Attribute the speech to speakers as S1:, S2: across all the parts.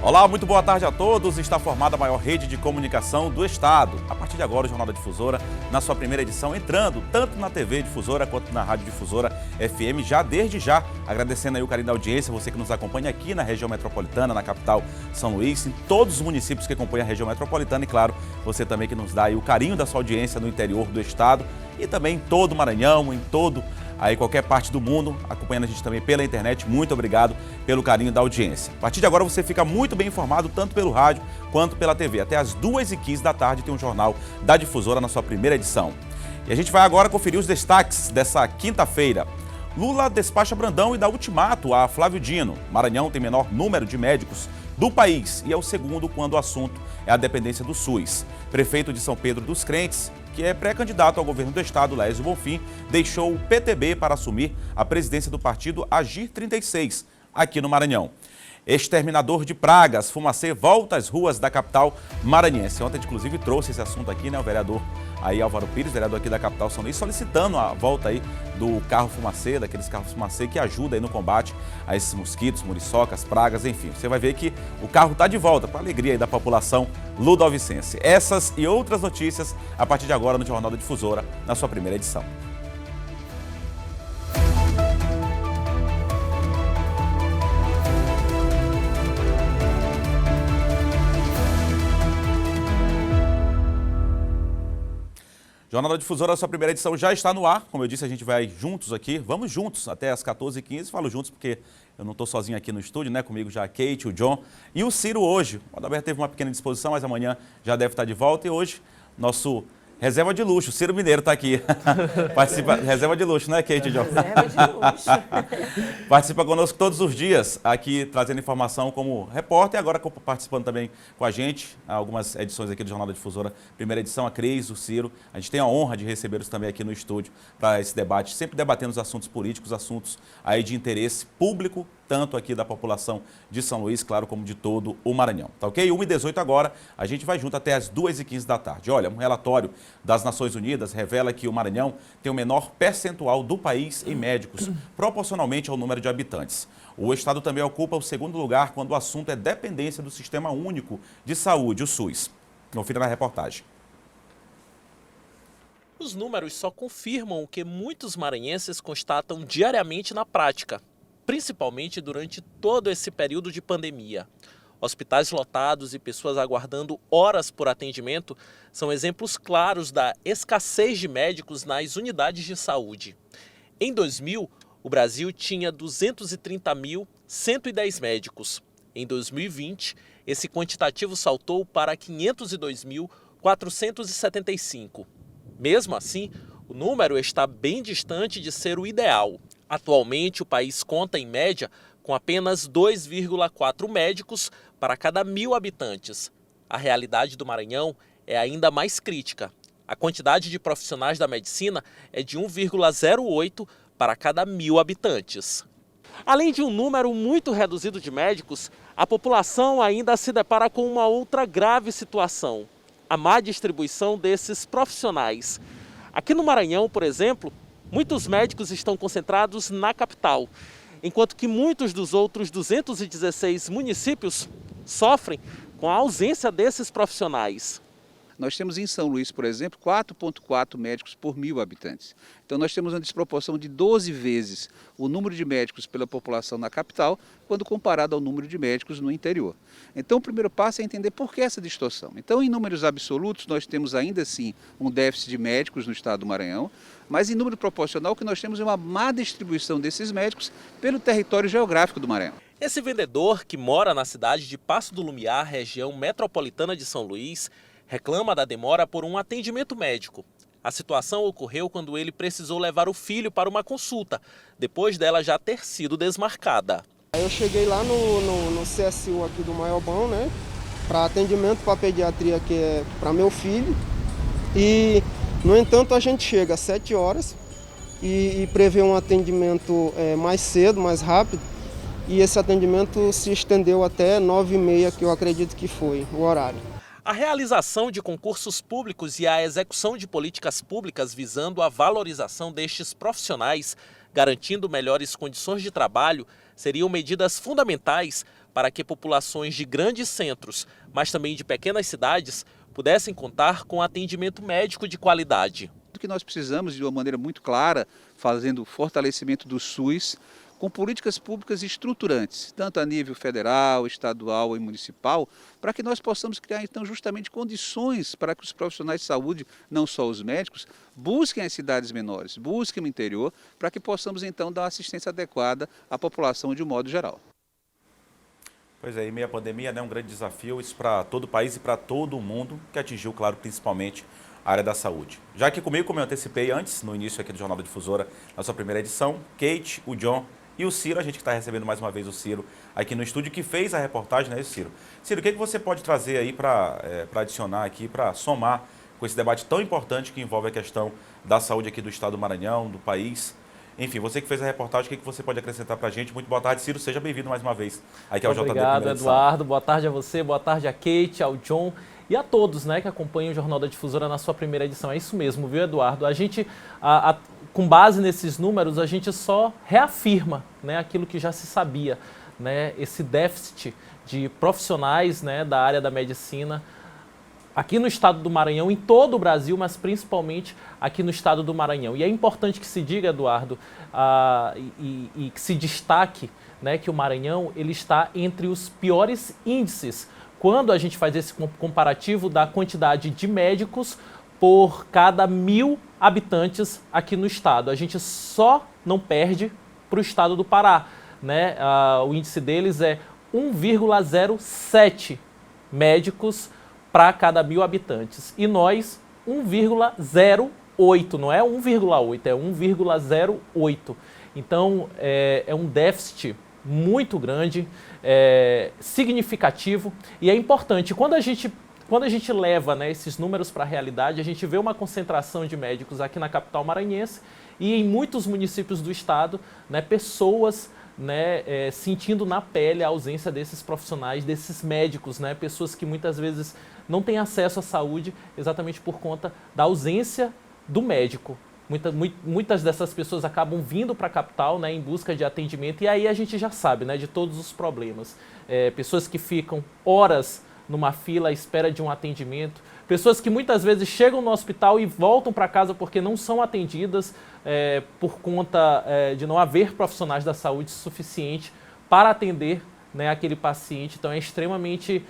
S1: Olá, muito boa tarde a todos. Está formada a maior rede de comunicação do estado. A partir de agora, o Jornal da Difusora, na sua primeira edição, entrando tanto na TV Difusora quanto na Rádio Difusora FM, desde já, agradecendo aí o carinho da audiência, você que nos acompanha aqui na região metropolitana, na capital São Luís, em todos os municípios que acompanham a região metropolitana e, claro, você também que nos dá aí o carinho da sua audiência no interior do estado e também em todo o Maranhão, em todo aí qualquer parte do mundo, acompanhando a gente também pela internet. Muito obrigado pelo carinho da audiência. A partir de agora você fica muito bem informado, tanto pelo rádio quanto pela TV. Até às 2h15 da tarde tem um Jornal da Difusora na sua primeira edição. E a gente vai agora conferir os destaques dessa quinta-feira. Lula despacha Brandão e dá ultimato a Flávio Dino. Maranhão tem menor número de médicos do país e é o segundo quando o assunto é a dependência do SUS. Prefeito de São Pedro dos Crentes, que é pré-candidato ao governo do estado, Laésio Bonfim, deixou o PTB para assumir a presidência do partido Agir 36, aqui no Maranhão. Exterminador de pragas, fumacê, volta às ruas da capital maranhense. Ontem, inclusive, trouxe esse assunto aqui, né, o vereador aí Álvaro Pires, vereador aqui da capital São Luís, solicitando a volta aí do carro fumacê, daqueles carros fumacê que ajuda aí no combate a esses mosquitos, muriçocas, pragas, enfim. Você vai ver que o carro está de volta, para a alegria aí da população ludovicense. Essas e outras notícias a partir de agora no Jornal da Difusora, na sua primeira edição. Jornal da Difusora, a sua primeira edição já está no ar. Como eu disse, a gente vai juntos aqui. Vamos juntos até às 14h15. Falo juntos porque eu não estou sozinho aqui no estúdio, né? Comigo já a Kate, o John e o Ciro hoje. O Adalberto teve uma pequena disposição, mas amanhã já deve estar de volta. E hoje, nosso reserva de luxo, Ciro Mineiro está aqui. Participa, reserva de luxo, né, Kate e John?
S2: Reserva de luxo.
S1: Participa conosco todos os dias, aqui trazendo informação como repórter e agora participando também com a gente, algumas edições aqui do Jornal da Difusora, primeira edição, a Cris, o Ciro. A gente tem a honra de recebê-los também aqui no estúdio para esse debate, sempre debatendo os assuntos políticos, assuntos aí de interesse público, tanto aqui da população de São Luís, claro, como de todo o Maranhão. Tá ok? 1h18 agora, a gente vai junto até as 2h15 da tarde. Olha, um relatório das Nações Unidas revela que o Maranhão tem o menor percentual do país em médicos, proporcionalmente ao número de habitantes. O estado também ocupa o segundo lugar quando o assunto é dependência do Sistema Único de Saúde, o SUS. Confira na reportagem.
S3: Os números só confirmam o que muitos maranhenses constatam diariamente na prática, principalmente durante todo esse período de pandemia. Hospitais lotados e pessoas aguardando horas por atendimento são exemplos claros da escassez de médicos nas unidades de saúde. Em 2000, o Brasil tinha 230.110 médicos. Em 2020, esse quantitativo saltou para 502.475. Mesmo assim, o número está bem distante de ser o ideal. Atualmente, o país conta, em média, com apenas 2,4 médicos para cada 1.000 habitantes. A realidade do Maranhão é ainda mais crítica. A quantidade de profissionais da medicina é de 1,08 para cada 1.000 habitantes. Além de um número muito reduzido de médicos, a população ainda se depara com uma outra grave situação: a má distribuição desses profissionais. Aqui no Maranhão, por exemplo, muitos médicos estão concentrados na capital, enquanto que muitos dos outros 216 municípios sofrem com a ausência desses profissionais.
S4: Nós temos em São Luís, por exemplo, 4,4 médicos por 1.000 habitantes. Então nós temos uma desproporção de 12 vezes o número de médicos pela população na capital, quando comparado ao número de médicos no interior. Então o primeiro passo é entender por que essa distorção. Então, em números absolutos, nós temos ainda assim um déficit de médicos no estado do Maranhão, mas em número proporcional o que nós temos é uma má distribuição desses médicos pelo território geográfico do Maranhão.
S3: Esse vendedor, que mora na cidade de Passo do Lumiar, região metropolitana de São Luís, reclama da demora por um atendimento médico. A situação ocorreu quando ele precisou levar o filho para uma consulta, depois dela já ter sido desmarcada.
S5: Eu cheguei lá no CSU aqui do Maiobão, né, para atendimento para pediatria, que é para meu filho. E, no entanto, a gente chega às 7 horas e prevê um atendimento mais cedo, mais rápido. E esse atendimento se estendeu até 9h30, que eu acredito que foi o horário.
S3: A realização de concursos públicos e a execução de políticas públicas visando a valorização destes profissionais, garantindo melhores condições de trabalho, seriam medidas fundamentais para que populações de grandes centros, mas também de pequenas cidades, pudessem contar com atendimento médico de qualidade.
S4: O que nós precisamos, de uma maneira muito clara, fazendo o fortalecimento do SUS, com políticas públicas estruturantes, tanto a nível federal, estadual e municipal, para que nós possamos criar, então, justamente condições para que os profissionais de saúde, não só os médicos, busquem as cidades menores, busquem o interior, para que possamos, então, dar assistência adequada à população de um modo geral.
S1: Pois é, em meio à pandemia, né, um grande desafio, isso para todo o país e para todo o mundo, que atingiu, claro, principalmente a área da saúde. Já aqui comigo, como eu antecipei antes, no início aqui do Jornal da Difusora, na sua primeira edição, Kate, o John e o Ciro, a gente que está recebendo mais uma vez o Ciro aqui no estúdio, que fez a reportagem, né, Ciro? Ciro, o que você pode trazer aí para adicionar aqui, para somar com esse debate tão importante que envolve a questão da saúde aqui do estado do Maranhão, do país? Enfim, você que fez a reportagem, o que você pode acrescentar para a gente? Muito boa tarde, Ciro, seja bem-vindo mais uma vez aqui ao JD
S2: Obrigado, Eduardo, boa tarde a você, boa tarde a Kate, ao John e a todos, né, que acompanham o Jornal da Difusora na sua primeira edição. É isso mesmo, viu, Eduardo? A gente, com base nesses números, a gente só reafirma, né, aquilo que já se sabia, né, esse déficit de profissionais, né, da área da medicina aqui no estado do Maranhão, em todo o Brasil, mas principalmente aqui no estado do Maranhão. E é importante que se diga, Eduardo, e que se destaque, né, que o Maranhão ele está entre os piores índices quando a gente faz esse comparativo da quantidade de médicos por cada 1.000 habitantes aqui no estado. A gente só não perde para o estado do Pará, né? O índice deles é 1,07 médicos para cada 1.000 habitantes. E nós, 1,08, não é 1,8, é 1,08. Então, é um déficit muito grande, significativo e é importante. Quando a gente leva, né, esses números para a realidade, a gente vê uma concentração de médicos aqui na capital maranhense e em muitos municípios do estado, né, pessoas, né, sentindo na pele a ausência desses profissionais, desses médicos, né, pessoas que muitas vezes não têm acesso à saúde exatamente por conta da ausência do médico. Muitas dessas pessoas acabam vindo para a capital, né, em busca de atendimento e aí a gente já sabe, né, de todos os problemas. Pessoas que ficam horas numa fila à espera de um atendimento, pessoas que muitas vezes chegam no hospital e voltam para casa porque não são atendidas por conta de não haver profissionais da saúde suficiente para atender, né, aquele paciente. Então é extremamente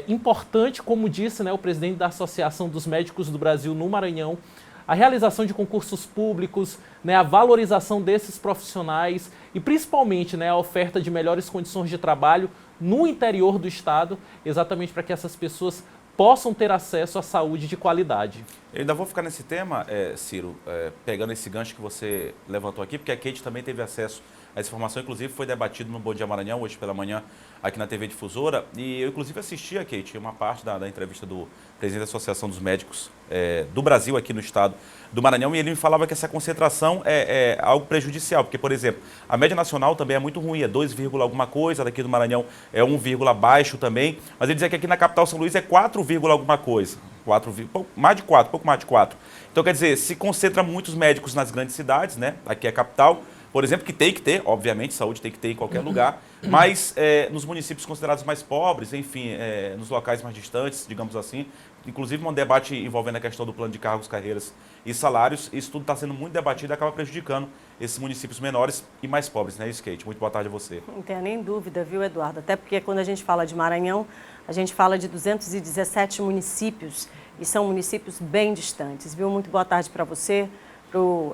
S2: importante, como disse, né, o presidente da Associação dos Médicos do Brasil no Maranhão, a realização de concursos públicos, né, a valorização desses profissionais e principalmente, né, a oferta de melhores condições de trabalho no interior do estado, exatamente para que essas pessoas possam ter acesso à saúde de qualidade.
S1: Eu ainda vou ficar nesse tema, Ciro, pegando esse gancho que você levantou aqui, porque a Kate também teve acesso a essa informação, inclusive foi debatido no Bom Dia Maranhão, hoje pela manhã, aqui na TV Difusora, e eu inclusive assisti a Kate, uma parte da entrevista do presidente da Associação dos Médicos do Brasil aqui no estado do Maranhão, e ele me falava que essa concentração é algo prejudicial, porque, por exemplo, a média nacional também é muito ruim, é 2, alguma coisa, daqui do Maranhão é 1, baixo também, mas ele dizia que aqui na capital São Luís é 4, alguma coisa. Pouco mais de 4. Então, quer dizer, se concentra muitos médicos nas grandes cidades, né? Aqui é a capital, por exemplo, que tem que ter, obviamente, saúde tem que ter em qualquer lugar, mas nos municípios considerados mais pobres, enfim, nos locais mais distantes, digamos assim, inclusive um debate envolvendo a questão do plano de cargos, carreiras e salários, isso tudo está sendo muito debatido e acaba prejudicando esses municípios menores e mais pobres, né, Kate? Muito boa tarde a você.
S2: Não tenho nem dúvida, viu, Eduardo? Até porque quando a gente fala de Maranhão, a gente fala de 217 municípios e são municípios bem distantes, viu? Muito boa tarde para você, para o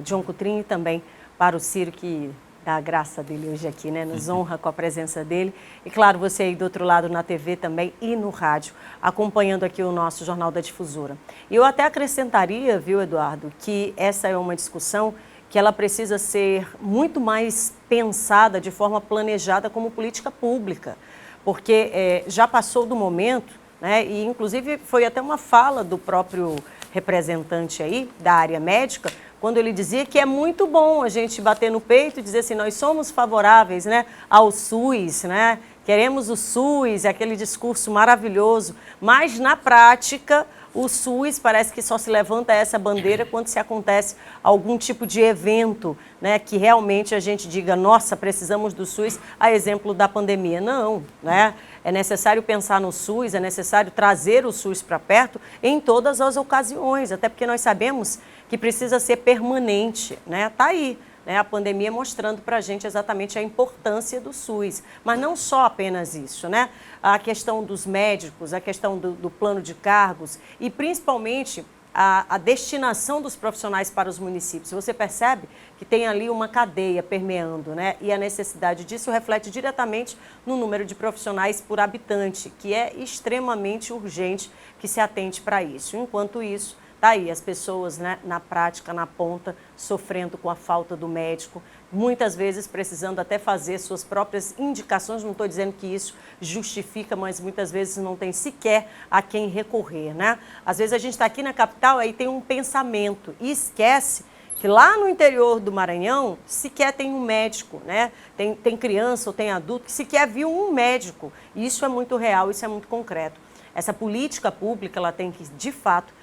S2: John Coutrinho e também para o Ciro, que dá a graça dele hoje aqui, né? Nos honra com a presença dele. E claro, você aí do outro lado na TV também e no rádio, acompanhando aqui o nosso Jornal da Difusora. E eu até acrescentaria, viu, Eduardo, que essa é uma discussão que ela precisa ser muito mais pensada de forma planejada como política pública, porque já passou do momento, né? E inclusive foi até uma fala do próprio representante aí da área médica, quando ele dizia que é muito bom a gente bater no peito e dizer assim, nós somos favoráveis, né, ao SUS, né, queremos o SUS, aquele discurso maravilhoso, mas na prática
S6: O SUS parece que só se levanta essa bandeira quando se acontece algum tipo de evento, né, que realmente a gente diga, nossa, precisamos do SUS, a exemplo da pandemia. Não, né? É necessário pensar no SUS, é necessário trazer o SUS para perto em todas as ocasiões, até porque nós sabemos que precisa ser permanente, né? Tá aí, né, a pandemia mostrando para a gente exatamente a importância do SUS. Mas não só apenas isso, né? A questão dos médicos, a questão do plano de cargos e principalmente a destinação dos profissionais para os municípios. Você percebe que tem ali uma cadeia permeando, né? E a necessidade disso reflete diretamente no número de profissionais por habitante, que é extremamente urgente que se atente para isso. Enquanto isso, está aí as pessoas, né, na prática, na ponta, sofrendo com a falta do médico, muitas vezes precisando até fazer suas próprias indicações. Não estou dizendo que isso justifica, mas muitas vezes não tem sequer a quem recorrer, né? Às vezes a gente está aqui na capital, aí tem um pensamento e esquece que lá no interior do Maranhão sequer tem um médico, né? Tem criança ou tem adulto que sequer viu um médico. E isso é muito real, isso é muito concreto. Essa política pública, ela tem que, de fato,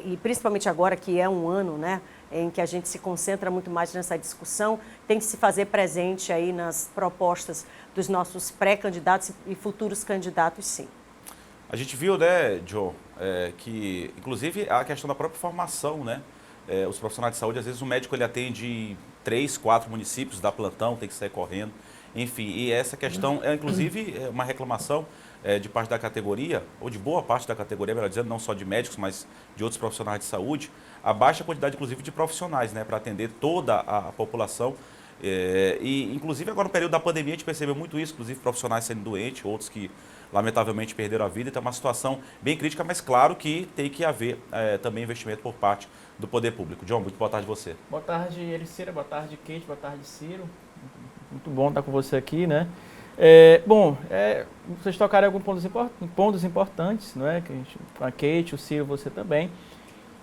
S6: e principalmente agora que é um ano, né, em que a gente se concentra muito mais nessa discussão, tem que se fazer presente aí nas propostas dos nossos pré-candidatos e futuros candidatos, sim.
S1: A gente viu, né, Joe, que inclusive a questão da própria formação, né? Os profissionais de saúde, às vezes o médico ele atende 3, 4 municípios, dá plantão, tem que sair correndo, enfim, e essa questão é inclusive uma reclamação de parte da categoria, ou de boa parte da categoria, melhor dizendo, não só de médicos, mas de outros profissionais de saúde, a baixa quantidade, inclusive, de profissionais, né, para atender toda a população. E, inclusive, agora no período da pandemia, a gente percebeu muito isso, inclusive profissionais sendo doentes, outros que, lamentavelmente, perderam a vida. Então, é uma situação bem crítica, mas claro que tem que haver também investimento por parte do poder público. John, muito boa tarde a você.
S2: Boa tarde, Ericira, boa tarde, Kate, boa tarde, Ciro. Muito bom estar com você aqui, né? Vocês tocaram alguns pontos importantes, não é? Que a Kate, o Ciro, você também.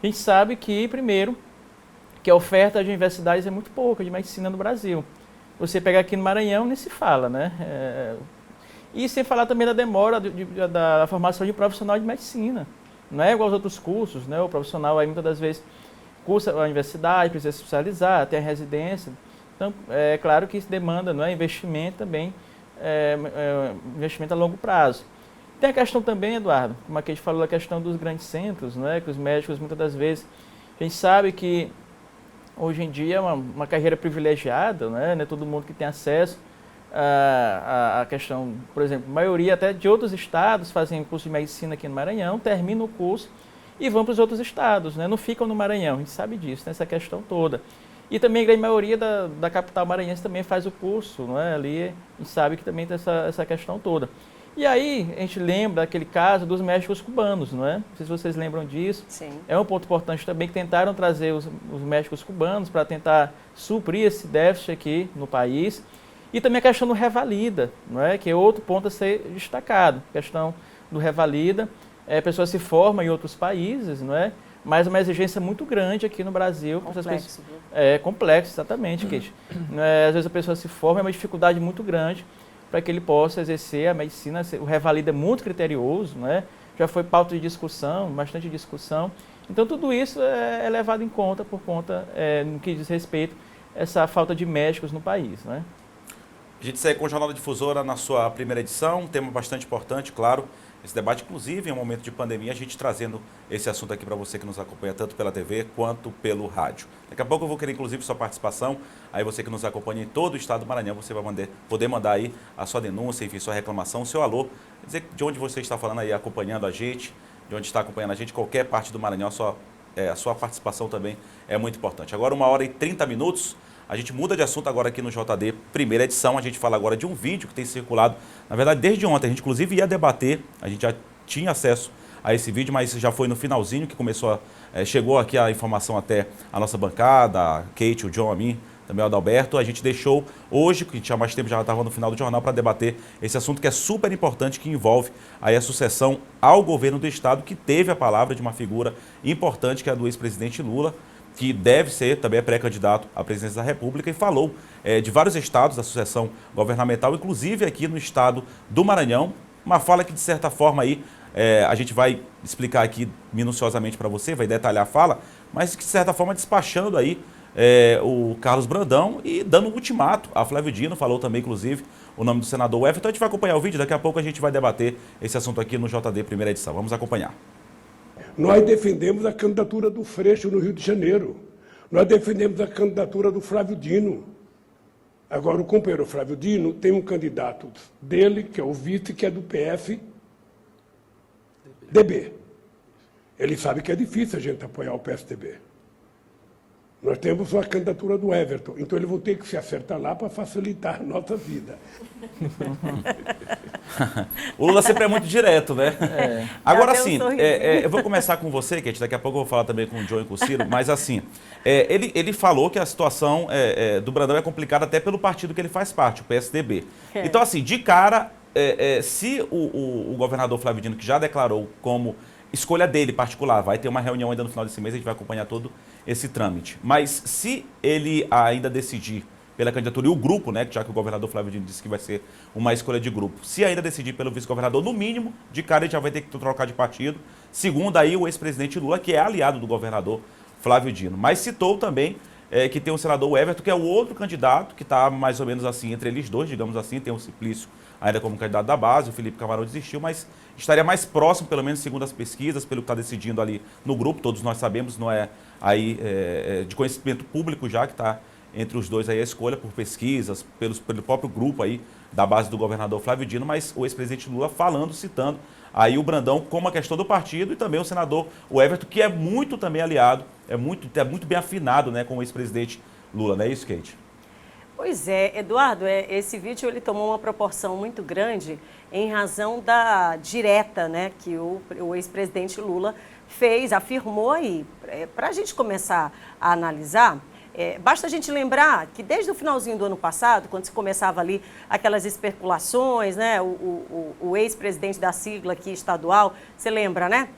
S2: A gente sabe que, primeiro, que a oferta de universidades é muito pouca de medicina no Brasil. Você pegar aqui no Maranhão, nem se fala, né? E sem falar também da demora da formação de profissional de medicina. Não é igual aos outros cursos, né? O profissional aí muitas das vezes cursa a universidade, precisa se especializar, tem a residência. Então, é claro que isso demanda, não é, investimento também, investimento a longo prazo. Tem a questão também, Eduardo, como a gente falou, a questão dos grandes centros, não é, que os médicos muitas das vezes, a gente sabe que hoje em dia é uma carreira privilegiada, não é todo mundo que tem acesso a questão, por exemplo, a maioria até de outros estados fazem curso de medicina aqui no Maranhão, terminam o curso e vão para os outros estados, né? Não ficam no Maranhão, a gente sabe disso, essa questão toda. E também a grande maioria da capital maranhense também faz o curso, não é? Ali a gente sabe que também tem essa questão toda. E aí a gente lembra daquele caso dos médicos cubanos, não é? Não sei se vocês lembram disso.
S6: Sim. É
S2: um ponto importante também que tentaram trazer os médicos cubanos para tentar suprir esse déficit aqui no país. E também a questão do Revalida, não é? Que é outro ponto a ser destacado. A questão do Revalida, a pessoa se forma em outros países, não é? Mas uma exigência muito grande aqui no Brasil.
S6: Complexo.
S2: Complexo, exatamente, Kate. Às vezes a pessoa se forma, é uma dificuldade muito grande para que ele possa exercer a medicina. O Revalida é muito criterioso, não é? Já foi pauta de discussão, bastante discussão. Então tudo isso é levado em conta por conta, no que diz respeito a essa falta de médicos no país, não é?
S1: A gente segue com o Jornal da Difusora na sua primeira edição, um tema bastante importante, claro. Esse debate, inclusive, em um momento de pandemia, a gente trazendo esse assunto aqui para você que nos acompanha tanto pela TV quanto pelo rádio. Daqui a pouco eu vou querer, inclusive, sua participação. Aí você que nos acompanha em todo o estado do Maranhão, você vai poder mandar aí a sua denúncia, enfim, sua reclamação, o seu alô. Dizer de onde você está falando aí, acompanhando a gente, de onde está acompanhando a gente, qualquer parte do Maranhão, a sua participação também é muito importante. Agora, 1h30. A gente muda de assunto agora aqui no JD, primeira edição. A gente fala agora de um vídeo que tem circulado, na verdade, desde ontem. A gente, inclusive, ia debater, a gente já tinha acesso a esse vídeo, mas já foi no finalzinho que chegou aqui a informação até a nossa bancada, a Kate, o John, a mim, também o Adalberto. A gente deixou hoje, que a gente tinha mais tempo, já estava no final do jornal, para debater esse assunto que é super importante, que envolve aí a sucessão ao governo do Estado, que teve a palavra de uma figura importante, que é a do ex-presidente Lula, que deve ser também pré-candidato à presidência da República, e falou de vários estados da sucessão governamental, inclusive aqui no estado do Maranhão, uma fala que, de certa forma, aí, a gente vai explicar aqui minuciosamente para você, vai detalhar a fala, mas que, de certa forma, despachando aí o Carlos Brandão e dando um ultimato a Flávio Dino, falou também, inclusive, o nome do senador Everton. A gente vai acompanhar o vídeo, daqui a pouco a gente vai debater esse assunto aqui no JD Primeira Edição. Vamos acompanhar.
S7: Nós defendemos a candidatura do Freixo no Rio de Janeiro. Nós defendemos a candidatura do Flávio Dino. Agora, o companheiro Flávio Dino tem um candidato dele, que é o vice, que é do PSDB. Ele sabe que é difícil a gente apoiar o PSDB. Nós temos a candidatura do Everton, então ele vai ter que se acertar lá para facilitar a nossa vida.
S1: O Lula sempre é muito direto, né? Agora sim, eu vou começar com você, Kate, daqui a pouco eu vou falar também com o John e com o Ciro, mas assim, ele falou que a situação do Brandão é complicada até pelo partido que ele faz parte, o PSDB. Então, assim, de cara, se o governador Flávio Dino, que já declarou como escolha dele particular, vai ter uma reunião ainda no final desse mês, a gente vai acompanhar todo esse trâmite. Mas se ele ainda decidir pela candidatura e o grupo, né, já que o governador Flávio Dino disse que vai ser uma escolha de grupo, se ainda decidir pelo vice-governador, no mínimo, de cara ele já vai ter que trocar de partido, segundo aí o ex-presidente Lula, que é aliado do governador Flávio Dino. Mas citou também que tem o senador Everton, que é o outro candidato, que está mais ou menos assim entre eles dois, digamos assim, tem o Simplício ainda como candidato da base, o Felipe Camarão desistiu, mas estaria mais próximo, pelo menos segundo as pesquisas, pelo que está decidindo ali no grupo, todos nós sabemos, não é aí de conhecimento público já, que está entre os dois aí a escolha por pesquisas, pelo próprio grupo aí da base do governador Flávio Dino, mas o ex-presidente Lula falando, citando aí o Brandão como a questão do partido e também o senador o Everton, que é muito também aliado, é muito bem afinado, né, com o ex-presidente Lula, não é isso, Kate?
S6: Pois é, Eduardo, esse vídeo ele tomou uma proporção muito grande em razão da direta, né, que o ex-presidente Lula fez, afirmou aí. Para a gente começar a analisar, basta a gente lembrar que desde o finalzinho do ano passado, quando se começava ali aquelas especulações, né, o ex-presidente da sigla aqui estadual, você lembra, né?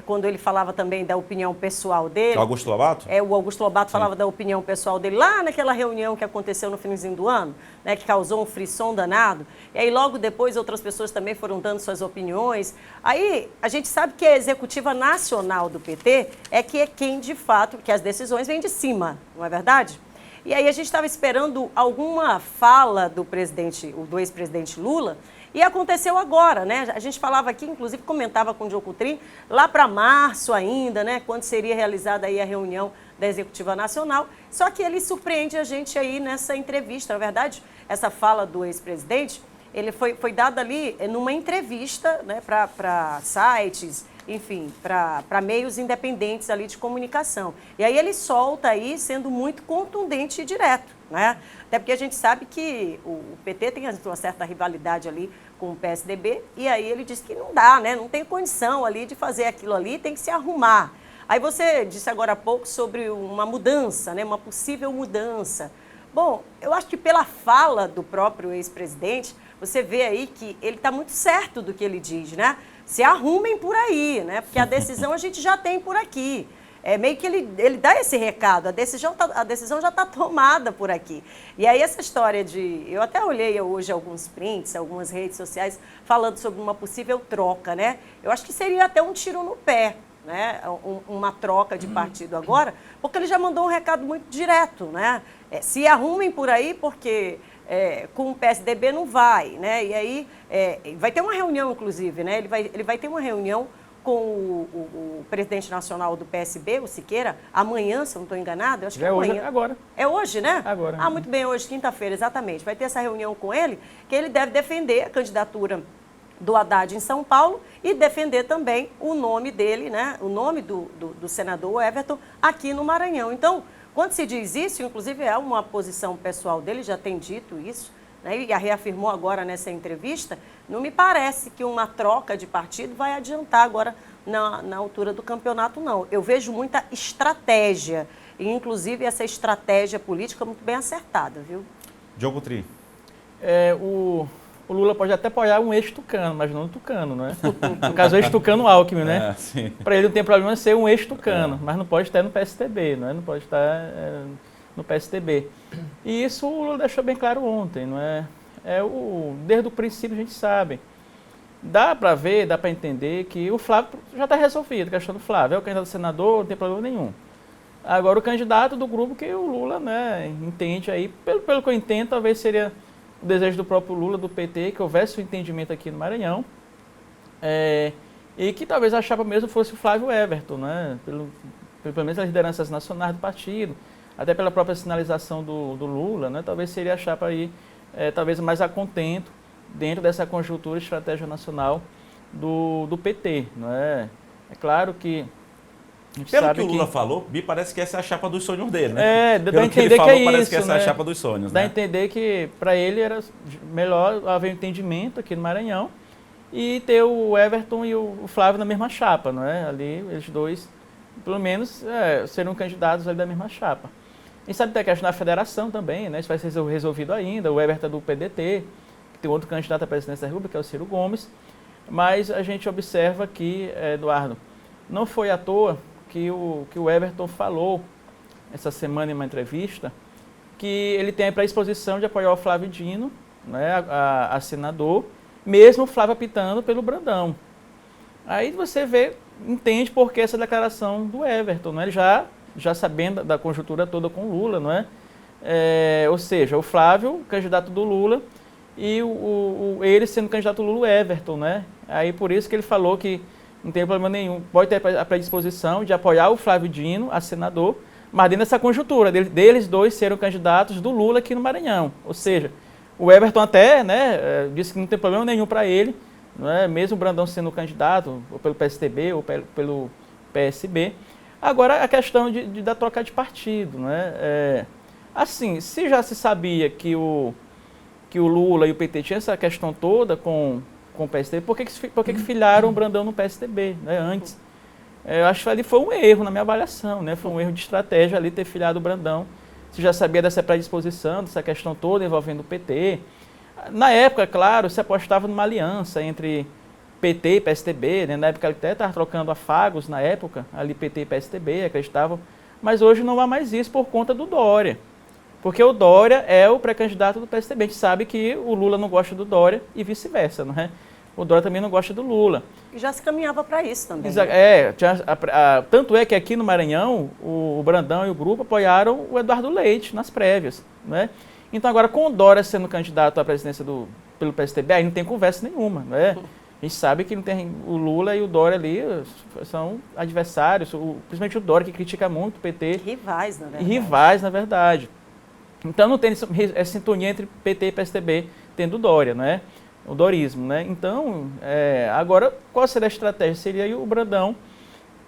S6: Quando ele falava também da opinião pessoal dele.
S1: O Augusto Lobato?
S6: O Augusto Lobato falava da opinião pessoal dele lá naquela reunião que aconteceu no finzinho do ano, né, que causou um frisson danado. E aí logo depois outras pessoas também foram dando suas opiniões. Aí a gente sabe que a executiva nacional do PT é quem de fato, que as decisões vêm de cima, não é verdade? E aí a gente estava esperando alguma fala do ex-presidente Lula. E aconteceu agora, né? A gente falava aqui, inclusive comentava com o Diogo Coutrin, lá para março ainda, né? Quando seria realizada aí a reunião da Executiva Nacional. Só que ele surpreende a gente aí nessa entrevista. Na verdade, essa fala do ex-presidente, ele foi dada ali numa entrevista, né? Para sites, enfim, para meios independentes ali de comunicação. E aí ele solta aí sendo muito contundente e direto, né? Até porque a gente sabe que o PT tem uma certa rivalidade ali com o PSDB, e aí ele disse que não dá, né? Não tem condição ali de fazer aquilo ali, tem que se arrumar. Aí você disse agora há pouco sobre uma mudança, né? Uma possível mudança. Bom, eu acho que pela fala do próprio ex-presidente, você vê aí que ele está muito certo do que ele diz, né? Se arrumem por aí, né? Porque a decisão a gente já tem por aqui. Meio que ele dá esse recado, a decisão já está tomada por aqui. E aí essa história eu até olhei hoje alguns prints, algumas redes sociais, falando sobre uma possível troca, né? Eu acho que seria até um tiro no pé, né? Uma troca de partido agora, porque ele já mandou um recado muito direto, né? Se arrumem por aí, porque com o PSDB não vai, né? E aí vai ter uma reunião, inclusive, né? Ele vai ter uma reunião com o presidente nacional do PSB, o Siqueira, amanhã, se eu não estou enganado, eu acho que é amanhã.
S2: Hoje, agora.
S6: É hoje, né?
S2: Agora.
S6: Ah, muito bem, hoje, quinta-feira, exatamente. Vai ter essa reunião com ele, que ele deve defender a candidatura do Haddad em São Paulo e defender também o nome dele, né? O nome do senador Everton aqui no Maranhão. Então, quando se diz isso, inclusive é uma posição pessoal dele, já tem dito isso, né, e a reafirmou agora nessa entrevista, não me parece que uma troca de partido vai adiantar agora na altura do campeonato, não. Eu vejo muita estratégia, e inclusive essa estratégia política muito bem acertada, viu?
S1: Diogo Coutrin.
S2: O Lula pode até apoiar um ex-tucano, mas não um tucano, não é? No caso, o ex-tucano Alckmin, né? Para ele não tem problema ser um ex-tucano, mas não pode estar no PSDB, não é? Não pode estar no PSDB. E isso o Lula deixou bem claro ontem, não é? Desde o princípio a gente sabe
S8: dá para ver, dá para entender que o Flávio já está resolvido, a questão do Flávio. É o candidato a senador, não tem problema nenhum. Agora, o candidato do grupo que o Lula, né, entende aí, pelo que eu entendo, talvez seria o desejo do próprio Lula, do PT, que houvesse um entendimento aqui no Maranhão, e que talvez a chapa mesmo fosse o Flávio Everton, né, pelo menos as lideranças nacionais do partido, até pela própria sinalização do Lula, né, talvez seria a chapa aí, talvez mais a contento, dentro dessa conjuntura e estratégia nacional do PT. Não é? É claro que a gente
S1: Pelo
S8: sabe
S1: que o Lula falou, me parece que essa é a chapa dos sonhos dele,
S8: dá
S1: né?
S8: a
S1: Pelo que ele
S8: entender
S1: falou,
S8: que é
S1: parece
S8: isso,
S1: que essa
S8: né?
S1: é a chapa dos sonhos,
S8: Dá a
S1: né?
S8: entender que para ele era melhor haver um entendimento aqui no Maranhão e ter o Everton e o Flávio na mesma chapa, não é? Ali, eles dois, pelo menos, serão candidatos ali da mesma chapa. A gente sabe que tem a questão da federação também, né? Isso vai ser resolvido ainda, o Everton é do PDT, tem outro candidato à presidência da República, que é o Ciro Gomes, mas a gente observa que, Eduardo, não foi à toa que o Everton falou essa semana em uma entrevista que ele tem a predisposição de apoiar o Flávio Dino, né, a senador, mesmo o Flávio apitando pelo Brandão. Aí você entende por que essa declaração do Everton, né? Ele já sabendo da conjuntura toda com o Lula, não é? Ou seja, o Flávio, candidato do Lula, e ele sendo candidato Lula, Everton, né? Aí por isso que ele falou que não tem problema nenhum, pode ter a predisposição de apoiar o Flávio Dino, a senador, mas dentro dessa conjuntura, deles dois serem candidatos do Lula aqui no Maranhão. Ou seja, o Everton até, né, disse que não tem problema nenhum para ele, não é? Mesmo o Brandão sendo candidato, ou pelo PSTB, ou pelo PSB. Agora, a questão da troca de partido, né? Assim, se já se sabia que o Lula e o PT tinham essa questão toda com o PSDB, por que filiaram o Brandão no PSDB, né, antes? Eu acho que ali foi um erro na minha avaliação, né? Foi um erro de estratégia ali ter filiado o Brandão. Se já sabia dessa predisposição, dessa questão toda envolvendo o PT. Na época, claro, se apostava numa aliança entre PT e PSDB, né? Na época ele até estava trocando afagos, na época, ali PT e PSDB, acreditavam. Mas hoje não há mais isso por conta do Dória. Porque o Dória é o pré-candidato do PSDB. A gente sabe que o Lula não gosta do Dória e vice-versa, não é? O Dória também não gosta do Lula.
S6: E já se caminhava para isso também.
S8: Tanto é que aqui no Maranhão, o Brandão e o grupo apoiaram o Eduardo Leite nas prévias, né? Então agora, com o Dória sendo candidato à presidência pelo PSDB, aí não tem conversa nenhuma, né? A gente sabe que não tem, o Lula e o Dória ali são adversários, principalmente o Dória, que critica muito o PT.
S6: Rivais, na verdade.
S8: Rivais, na verdade. Então não tem essa sintonia entre PT e PSDB, tendo o Dória, não é? O dorismo, né? Então, agora, qual seria a estratégia? Seria o Brandão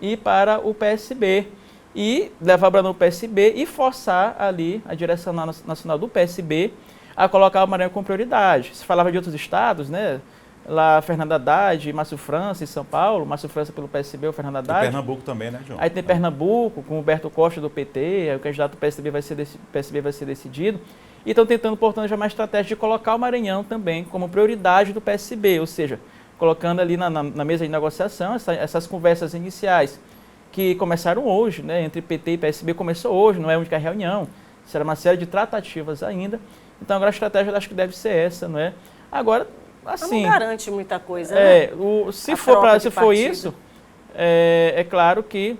S8: ir para o PSB e levar o Brandão para o PSB e forçar ali a direção nacional do PSB a colocar o Maranhão com prioridade. Se falava de outros estados, né? Lá, Fernando Haddad, Márcio França em São Paulo, Márcio França pelo PSB, o Fernando Haddad.
S1: E Pernambuco também, né, João?
S8: Aí tem Pernambuco, com o Humberto Costa do PT, aí o candidato do PSB vai ser decidido. E estão tentando, portanto, já uma estratégia de colocar o Maranhão também como prioridade do PSB, ou seja, colocando ali na mesa de negociação essas conversas iniciais que começaram hoje, né, entre PT e PSB, começou hoje, não é a única reunião, será uma série de tratativas ainda. Então agora a estratégia acho que deve ser essa, não é? Agora, assim...
S6: Não garante muita coisa, né?
S8: Se for isso, é claro que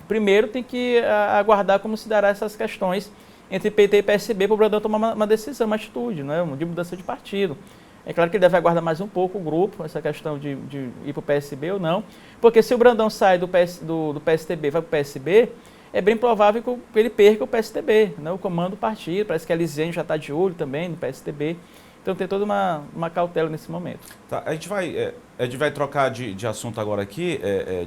S8: primeiro tem que aguardar como se dará essas questões entre PT e PSB para o Brandão tomar uma decisão, uma atitude, né? De mudança de partido. É claro que ele deve aguardar mais um pouco o grupo, essa questão de ir para o PSB ou não, porque se o Brandão sai do PSDB e vai para o PSB, é bem provável que ele perca o PSDB, né? O comando do partido, parece que a Elisene já está de olho também no PSDB. Então tem toda uma cautela nesse momento.
S1: Tá, a gente vai trocar de assunto agora aqui,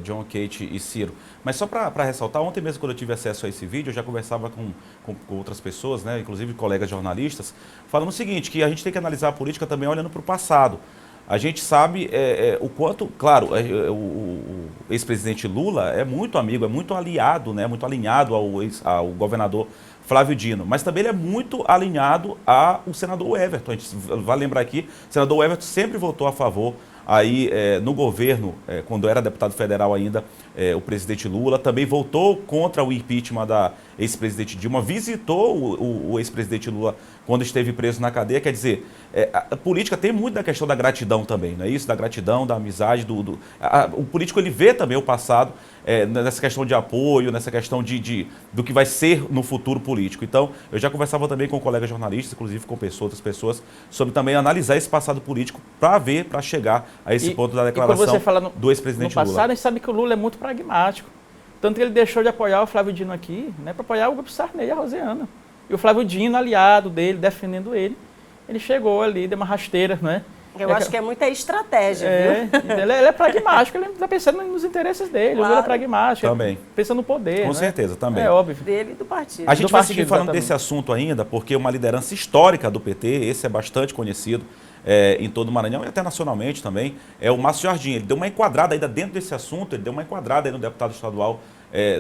S1: John, Kate e Ciro. Mas só para ressaltar, ontem mesmo quando eu tive acesso a esse vídeo, eu já conversava com outras pessoas, né, inclusive colegas jornalistas, falando o seguinte, que a gente tem que analisar a política também olhando para o passado. A gente sabe o quanto, claro, o ex-presidente Lula é muito amigo, é muito aliado, né, muito alinhado ao governador Flávio Dino, mas também ele é muito alinhado ao senador Everton. A gente vai lembrar aqui, o senador Everton sempre votou a favor aí no governo, quando era deputado federal ainda, o presidente Lula, também votou contra o impeachment da ex-presidente Dilma, visitou o ex-presidente Lula quando esteve preso na cadeia. Quer dizer, a política tem muito da questão da gratidão também, não é isso? Da gratidão, da amizade. O político ele vê também o passado nessa questão de apoio, nessa questão do que vai ser no futuro político. Então, eu já conversava também com colegas jornalistas, inclusive com outras pessoas, sobre também analisar esse passado político para chegar a esse ponto da declaração
S8: você fala
S1: do ex-presidente Lula.
S8: No passado, a gente sabe que o Lula é muito pragmático. Tanto que ele deixou de apoiar o Flávio Dino aqui, né, para apoiar o grupo Sarney e a Rosiana. E o Flávio Dino, aliado dele, defendendo ele chegou ali, deu uma rasteira, né?
S6: Eu acho que é muita estratégia, viu?
S8: Ele é pragmático, ele está pensando nos interesses dele. Claro. O Lula é pragmático,
S1: também.
S8: Pensa no poder.
S1: Com certeza, também.
S8: É óbvio.
S6: Dele e do partido.
S1: A gente vai seguir falando desse assunto ainda, porque uma liderança histórica do PT, esse é bastante conhecido em todo o Maranhão e até nacionalmente também, é o Márcio Jardim. Ele deu uma enquadrada ainda dentro desse assunto, ele deu uma enquadrada aí no deputado estadual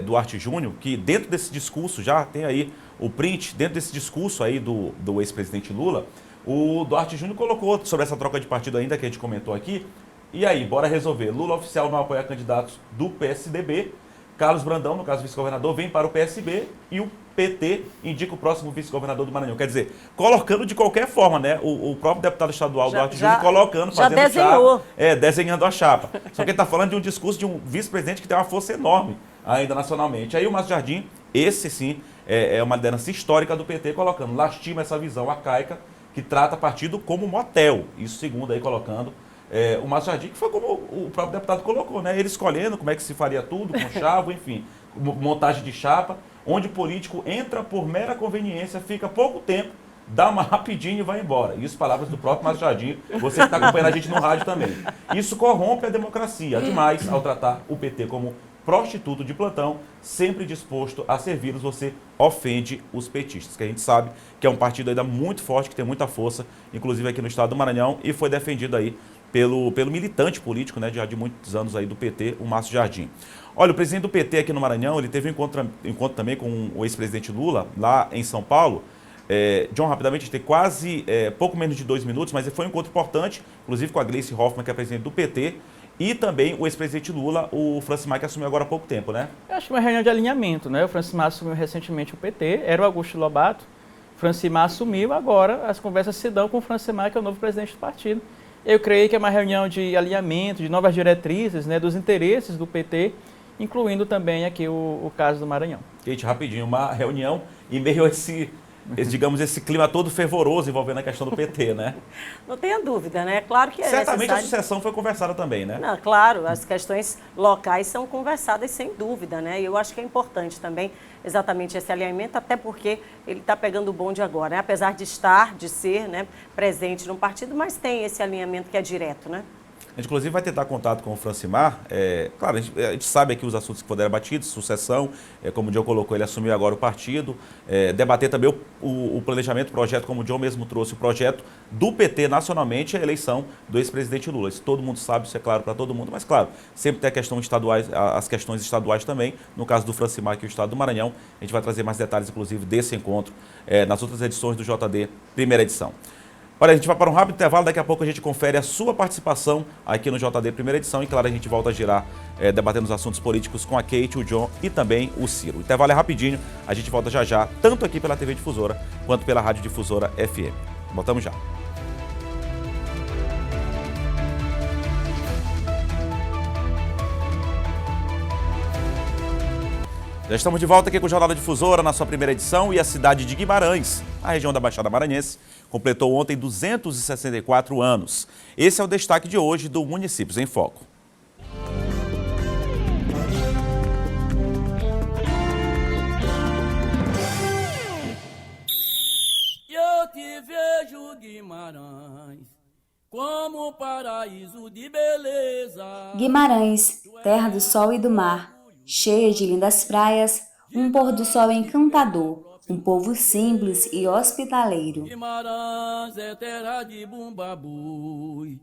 S1: Duarte Júnior, que dentro desse discurso, já tem aí o print, dentro desse discurso aí do ex-presidente Lula, o Duarte Júnior colocou sobre essa troca de partido ainda que a gente comentou aqui. E aí, bora resolver. Lula oficial não apoia candidatos do PSDB. Carlos Brandão, no caso vice-governador, vem para o PSB e o PT indica o próximo vice-governador do Maranhão. Quer dizer, colocando de qualquer forma, né? O próprio deputado estadual Duarte Júnior colocando, fazendo
S6: desenhou.
S1: chapa. Desenhando a chapa. Só que ele está falando de um discurso de um vice-presidente que tem uma força enorme ainda nacionalmente. Aí o Márcio Jardim, esse sim, é uma liderança histórica do PT, colocando, lastima essa visão arcaica que trata partido como motel. Isso segundo aí colocando o Márcio Jardim, que foi como o próprio deputado colocou, né? Ele escolhendo como é que se faria tudo, com chave, enfim, montagem de chapa, onde o político entra por mera conveniência, fica pouco tempo, dá uma rapidinho e vai embora. Isso palavras do próprio Márcio Jardim, você que está acompanhando a gente no rádio também. Isso corrompe a democracia demais ao tratar o PT como prostituto de plantão, sempre disposto a servi-los, você ofende os petistas, que a gente sabe que é um partido ainda muito forte, que tem muita força, inclusive aqui no estado do Maranhão, e foi defendido aí pelo militante político, né, já de muitos anos aí do PT, o Márcio Jardim. Olha, o presidente do PT aqui no Maranhão, ele teve um encontro também com o ex-presidente Lula, lá em São Paulo. John, rapidamente, a gente tem quase pouco menos de 2 minutos, mas foi um encontro importante, inclusive com a Gleice Hoffmann, que é presidente do PT, e também o ex-presidente Lula, o Francimar, que assumiu agora há pouco tempo, né?
S8: Eu acho que uma reunião de alinhamento, né? O Francimar assumiu recentemente o PT, era o Augusto Lobato, o Francimar assumiu, agora as conversas se dão com o Francimar, que é o novo presidente do partido. Eu creio que é uma reunião de alinhamento, de novas diretrizes, né, dos interesses do PT, incluindo também aqui o caso do Maranhão.
S1: Kate, rapidinho, uma reunião e meio esse clima todo fervoroso envolvendo a questão do PT, né?
S6: Não tenha dúvida, né? Claro que
S1: certamente a sucessão foi conversada também, né?
S6: Não, claro, as questões locais são conversadas sem dúvida, né? E eu acho que é importante também exatamente esse alinhamento, até porque ele está pegando o bonde agora, né? Apesar de ser, né, presente no partido, mas tem esse alinhamento que é direto, né?
S1: A gente, inclusive, vai tentar contato com o Francimar. Claro, a gente sabe aqui os assuntos que foram debatidos, sucessão, como o John colocou, ele assumiu agora o partido, debater também o planejamento, o projeto, como o John mesmo trouxe, o projeto do PT nacionalmente, a eleição do ex-presidente Lula. Isso todo mundo sabe, isso é claro para todo mundo, mas claro, sempre tem as questões estaduais também. No caso do Francimar, aqui o estado do Maranhão, a gente vai trazer mais detalhes, inclusive, desse encontro nas outras edições do JD, primeira edição. Olha, a gente vai para um rápido intervalo, daqui a pouco a gente confere a sua participação aqui no JD Primeira Edição e, claro, a gente volta a girar, debatendo os assuntos políticos com a Kate, o John e também o Ciro. O intervalo é rapidinho, a gente volta já já, tanto aqui pela TV Difusora quanto pela Rádio Difusora FM. Voltamos já. Já estamos de volta aqui com o Jornal da Difusora, na sua primeira edição, e a cidade de Guimarães, a região da Baixada Maranhense, completou ontem 264 anos. Esse é o destaque de hoje do Municípios em Foco.
S9: Eu te vejo, Guimarães, como paraíso de beleza.
S10: Guimarães, terra do sol e do mar, cheia de lindas praias, um pôr do sol encantador, um povo simples e hospitaleiro.
S9: Guimarães é terra de Bumbabui.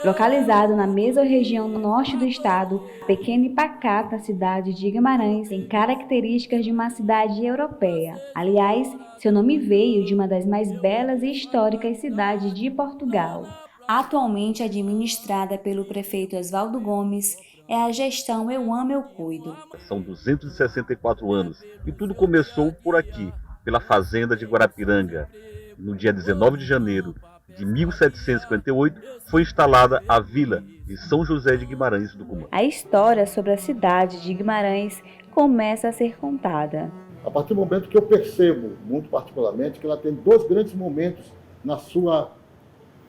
S10: Localizado na mesorregião norte do estado, a pequena e pacata cidade de Guimarães tem características de uma cidade europeia. Aliás, seu nome veio de uma das mais belas e históricas cidades de Portugal. Atualmente administrada pelo prefeito Oswaldo Gomes, é a gestão Eu Amo, Eu Cuido.
S11: São 264 anos e tudo começou por aqui, pela fazenda de Guarapiranga. no dia 19 de janeiro de 1758, foi instalada a vila de São José de Guimarães do Cumã.
S10: A história sobre a cidade de Guimarães começa a ser contada.
S12: A partir do momento que eu percebo, muito particularmente, que ela tem dois grandes momentos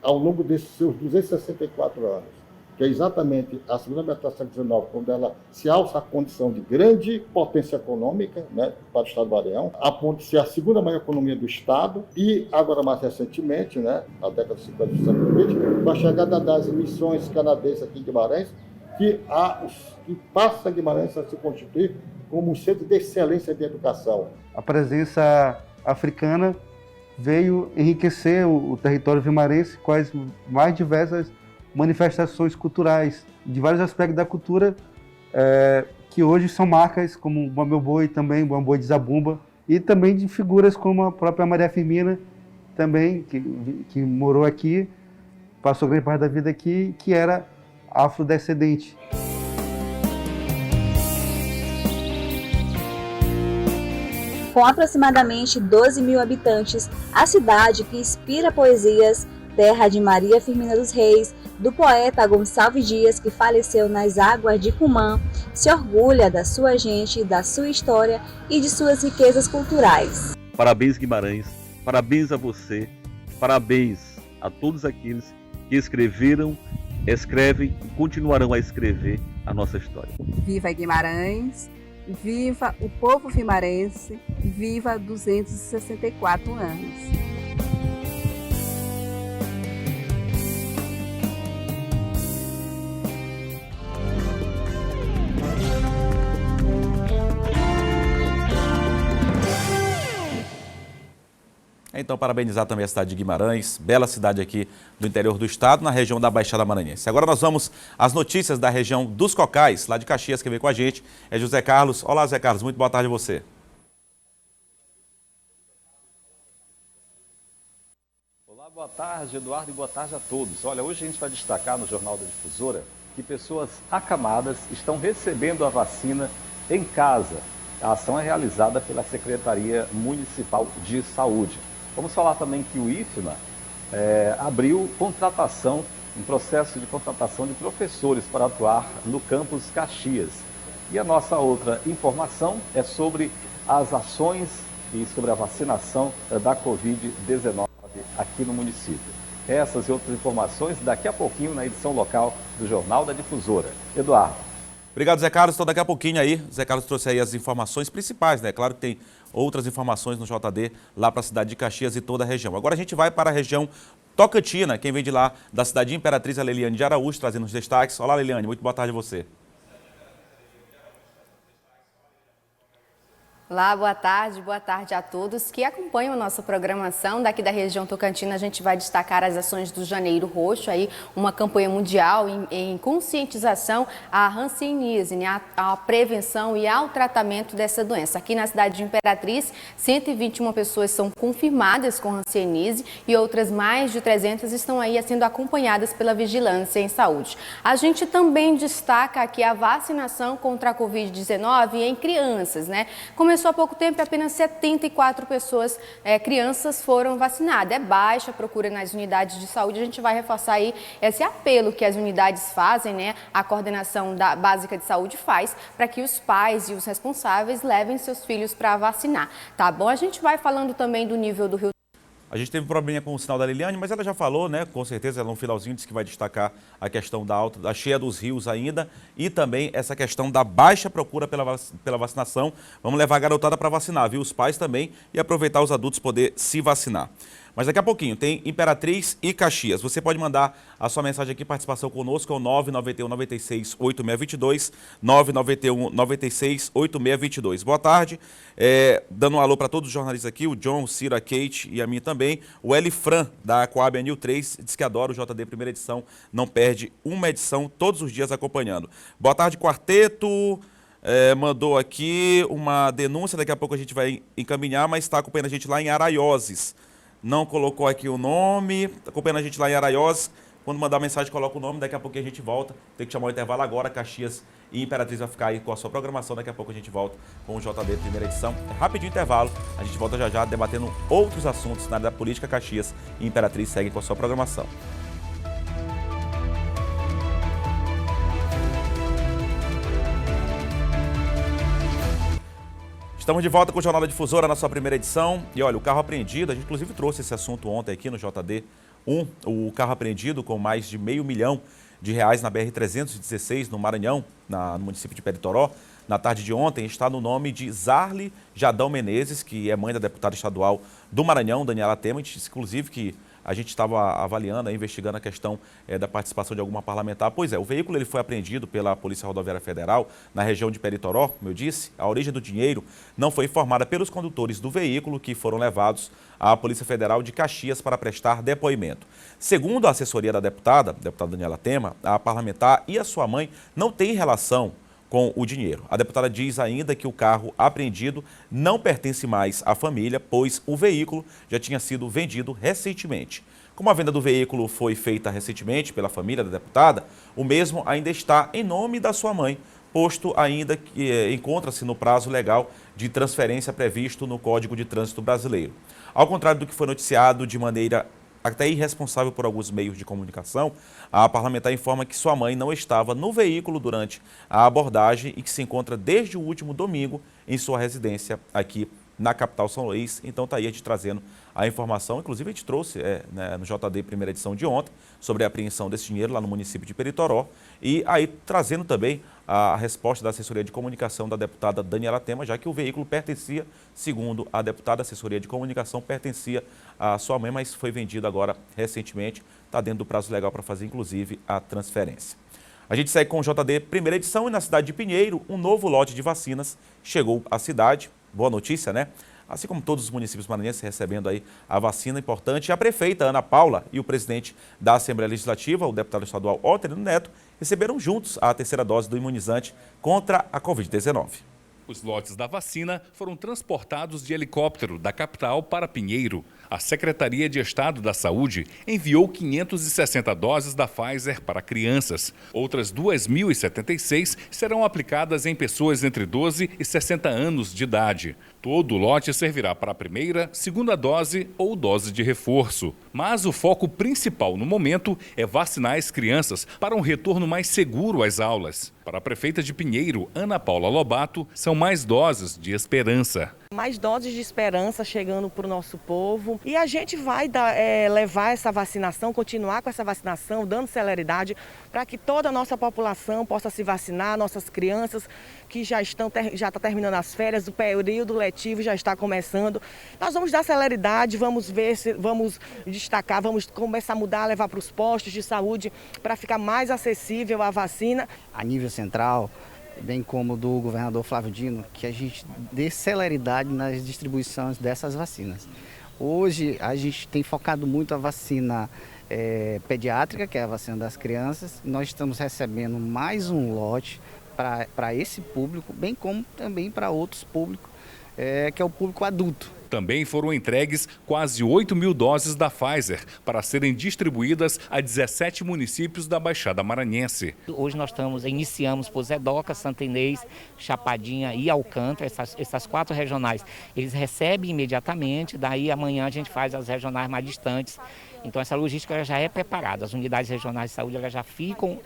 S12: ao longo desses seus 264 anos, que é exatamente a segunda metade do século XIX, quando ela se alça à condição de grande potência econômica, né, para o Estado do Maranhão, a ponto de ser a segunda maior economia do Estado, e agora mais recentemente, né, na década de 50 do século XX, com a chegada das missões canadenses aqui em Guimarães, que passa Guimarães a se constituir como um centro de excelência de educação.
S13: A presença africana veio enriquecer o território vimarense com as mais diversas manifestações culturais, de vários aspectos da cultura, que hoje são marcas como o Bambu Boi, também o Bambu de Zabumba, e também de figuras como a própria Maria Firmina, também, que morou aqui, passou grande parte da vida aqui, que era afrodescendente.
S10: Com aproximadamente 12 mil habitantes, a cidade que inspira poesias, terra de Maria Firmina dos Reis, do poeta Gonçalves Dias, que faleceu nas águas de Cumã, se orgulha da sua gente, da sua história e de suas riquezas culturais.
S11: Parabéns, Guimarães, parabéns a você, parabéns a todos aqueles que escreveram, escrevem e continuarão a escrever a nossa história.
S14: Viva Guimarães, viva o povo vimarense, viva 264 anos.
S1: Então, parabenizar também a cidade de Guimarães, bela cidade aqui do interior do estado, na região da Baixada Maranhense. Agora nós vamos às notícias da região dos Cocais, lá de Caxias. Quem vem com a gente é José Carlos. Olá, José Carlos, muito boa tarde a você.
S15: Olá, boa tarde, Eduardo, e boa tarde a todos. Olha, hoje a gente vai destacar no Jornal da Difusora que pessoas acamadas estão recebendo a vacina em casa. A ação é realizada pela Secretaria Municipal de Saúde. Vamos falar também que o IFMA abriu um processo de contratação de professores para atuar no campus Caxias. E a nossa outra informação é sobre as ações e sobre a vacinação da Covid-19 aqui no município. Essas e outras informações daqui a pouquinho na edição local do Jornal da Difusora. Eduardo.
S1: Obrigado, Zé Carlos. Então, daqui a pouquinho aí, Zé Carlos trouxe aí as informações principais, né? Claro que tem outras informações no JD lá para a cidade de Caxias e toda a região. Agora a gente vai para a região Tocantina. Quem vem de lá, da cidade de Imperatriz, a Leliane de Araújo, trazendo os destaques. Olá, Leliane, muito boa tarde a você.
S16: Olá, boa tarde a todos que acompanham a nossa programação. Daqui da região Tocantina, a gente vai destacar as ações do Janeiro Roxo, aí uma campanha mundial em conscientização à hanseníase, né, à prevenção e ao tratamento dessa doença. Aqui na cidade de Imperatriz, 121 pessoas são confirmadas com hanseníase e outras mais de 300 estão aí sendo acompanhadas pela Vigilância em Saúde. A gente também destaca aqui a vacinação contra a Covid-19 em crianças, né? Começou há pouco tempo e apenas 74 pessoas, crianças, foram vacinadas. É baixa a procura nas unidades de saúde. A gente vai reforçar aí esse apelo que as unidades fazem, né? A coordenação básica de saúde faz para que os pais e os responsáveis levem seus filhos para vacinar. Tá bom? A gente vai falando também do nível do Rio.
S1: A gente teve um probleminha com o sinal da Liliane, mas ela já falou, né? Com certeza, ela no finalzinho disse que vai destacar a questão da cheia dos rios ainda e também essa questão da baixa procura pela vacinação. Vamos levar a garotada para vacinar, viu? Os pais também e aproveitar os adultos poder se vacinar. Mas daqui a pouquinho tem Imperatriz e Caxias. Você pode mandar a sua mensagem aqui, participação conosco, é o 991 96 8622, 991 96 8622. Boa tarde, dando um alô para todos os jornalistas aqui, o John, o Ciro, a Kate e a mim também. O Elifran, da Coab Anil 3, diz que adora o JD primeira edição, não perde uma edição, todos os dias acompanhando. Boa tarde, quarteto. Mandou aqui uma denúncia, daqui a pouco a gente vai encaminhar, mas está acompanhando a gente lá em Araioses. Não colocou aqui o nome, está acompanhando a gente lá em Araioses. Quando mandar mensagem, coloca o nome, daqui a pouco a gente volta. Tem que chamar o intervalo agora, Caxias e Imperatriz vai ficar aí com a sua programação. Daqui a pouco a gente volta com o JD primeira edição. Rapidinho intervalo, a gente volta já debatendo outros assuntos na área da política. Caxias e Imperatriz seguem com a sua programação. Estamos de volta com o Jornal da Difusora na sua primeira edição. E olha, o carro apreendido, a gente inclusive trouxe esse assunto ontem aqui no JD1, o carro apreendido com mais de R$500 mil na BR-316, no Maranhão, no município de Peritoró, na tarde de ontem, está no nome de Zarly Jadão Menezes, que é mãe da deputada estadual do Maranhão, Daniela Temer, inclusive que a gente estava avaliando, investigando a questão da participação de alguma parlamentar. Pois é, o veículo ele foi apreendido pela Polícia Rodoviária Federal na região de Peritoró, como eu disse. A origem do dinheiro não foi informada pelos condutores do veículo, que foram levados à Polícia Federal de Caxias para prestar depoimento. Segundo a assessoria da deputada Daniela Temer, a parlamentar e a sua mãe não têm relação com o dinheiro. A deputada diz ainda que o carro apreendido não pertence mais à família, pois o veículo já tinha sido vendido recentemente. Como a venda do veículo foi feita recentemente pela família da deputada, o mesmo ainda está em nome da sua mãe, posto ainda que encontra-se no prazo legal de transferência previsto no Código de Trânsito Brasileiro. Ao contrário do que foi noticiado de maneira até irresponsável por alguns meios de comunicação, a parlamentar informa que sua mãe não estava no veículo durante a abordagem e que se encontra desde o último domingo em sua residência aqui na capital São Luís. Então está aí a gente trazendo a informação, inclusive a gente trouxe no JD primeira edição de ontem, sobre a apreensão desse dinheiro lá no município de Peritoró, e aí trazendo também a resposta da assessoria de comunicação da deputada Daniela Temer, já que o veículo pertencia, segundo a deputada, a assessoria de comunicação pertencia à sua mãe, mas foi vendido agora recentemente, está dentro do prazo legal para fazer inclusive a transferência. A gente segue com o JD primeira edição e na cidade de Pinheiro, um novo lote de vacinas chegou à cidade. Boa notícia, né? Assim como todos os municípios maranhenses recebendo aí a vacina importante, a prefeita Ana Paula e o presidente da Assembleia Legislativa, o deputado estadual Otterino Neto, receberam juntos a terceira dose do imunizante contra a Covid-19.
S17: Os lotes da vacina foram transportados de helicóptero da capital para Pinheiro. A Secretaria de Estado da Saúde enviou 560 doses da Pfizer para crianças. Outras 2.076 serão aplicadas em pessoas entre 12 e 60 anos de idade. Todo o lote servirá para a primeira, segunda dose ou dose de reforço. Mas o foco principal no momento é vacinar as crianças para um retorno mais seguro às aulas. Para a prefeita de Pinheiro, Ana Paula Lobato, são mais doses de esperança.
S18: Mais doses de esperança chegando para o nosso povo e a gente vai levar essa vacinação, continuar com essa vacinação, dando celeridade para que toda a nossa população possa se vacinar, nossas crianças que já estão terminando as férias, o período letivo já está começando. Nós vamos dar celeridade, vamos ver, vamos destacar, vamos começar a mudar, levar para os postos de saúde para ficar mais acessível a vacina.
S19: A nível central, bem como do governador Flávio Dino, que a gente dê celeridade nas distribuições dessas vacinas. Hoje a gente tem focado muito a vacina pediátrica, que é a vacina das crianças. Nós estamos recebendo mais um lote para esse público, bem como também para outros públicos, que é o público adulto.
S17: Também foram entregues quase 8.000 doses da Pfizer para serem distribuídas a 17 municípios da Baixada Maranhense.
S20: Hoje nós iniciamos por Zedoca, Santa Inês, Chapadinha e Alcântara, essas 4 regionais. Eles recebem imediatamente, daí amanhã a gente faz as regionais mais distantes. Então essa logística já é preparada, as unidades regionais de saúde elas já ficam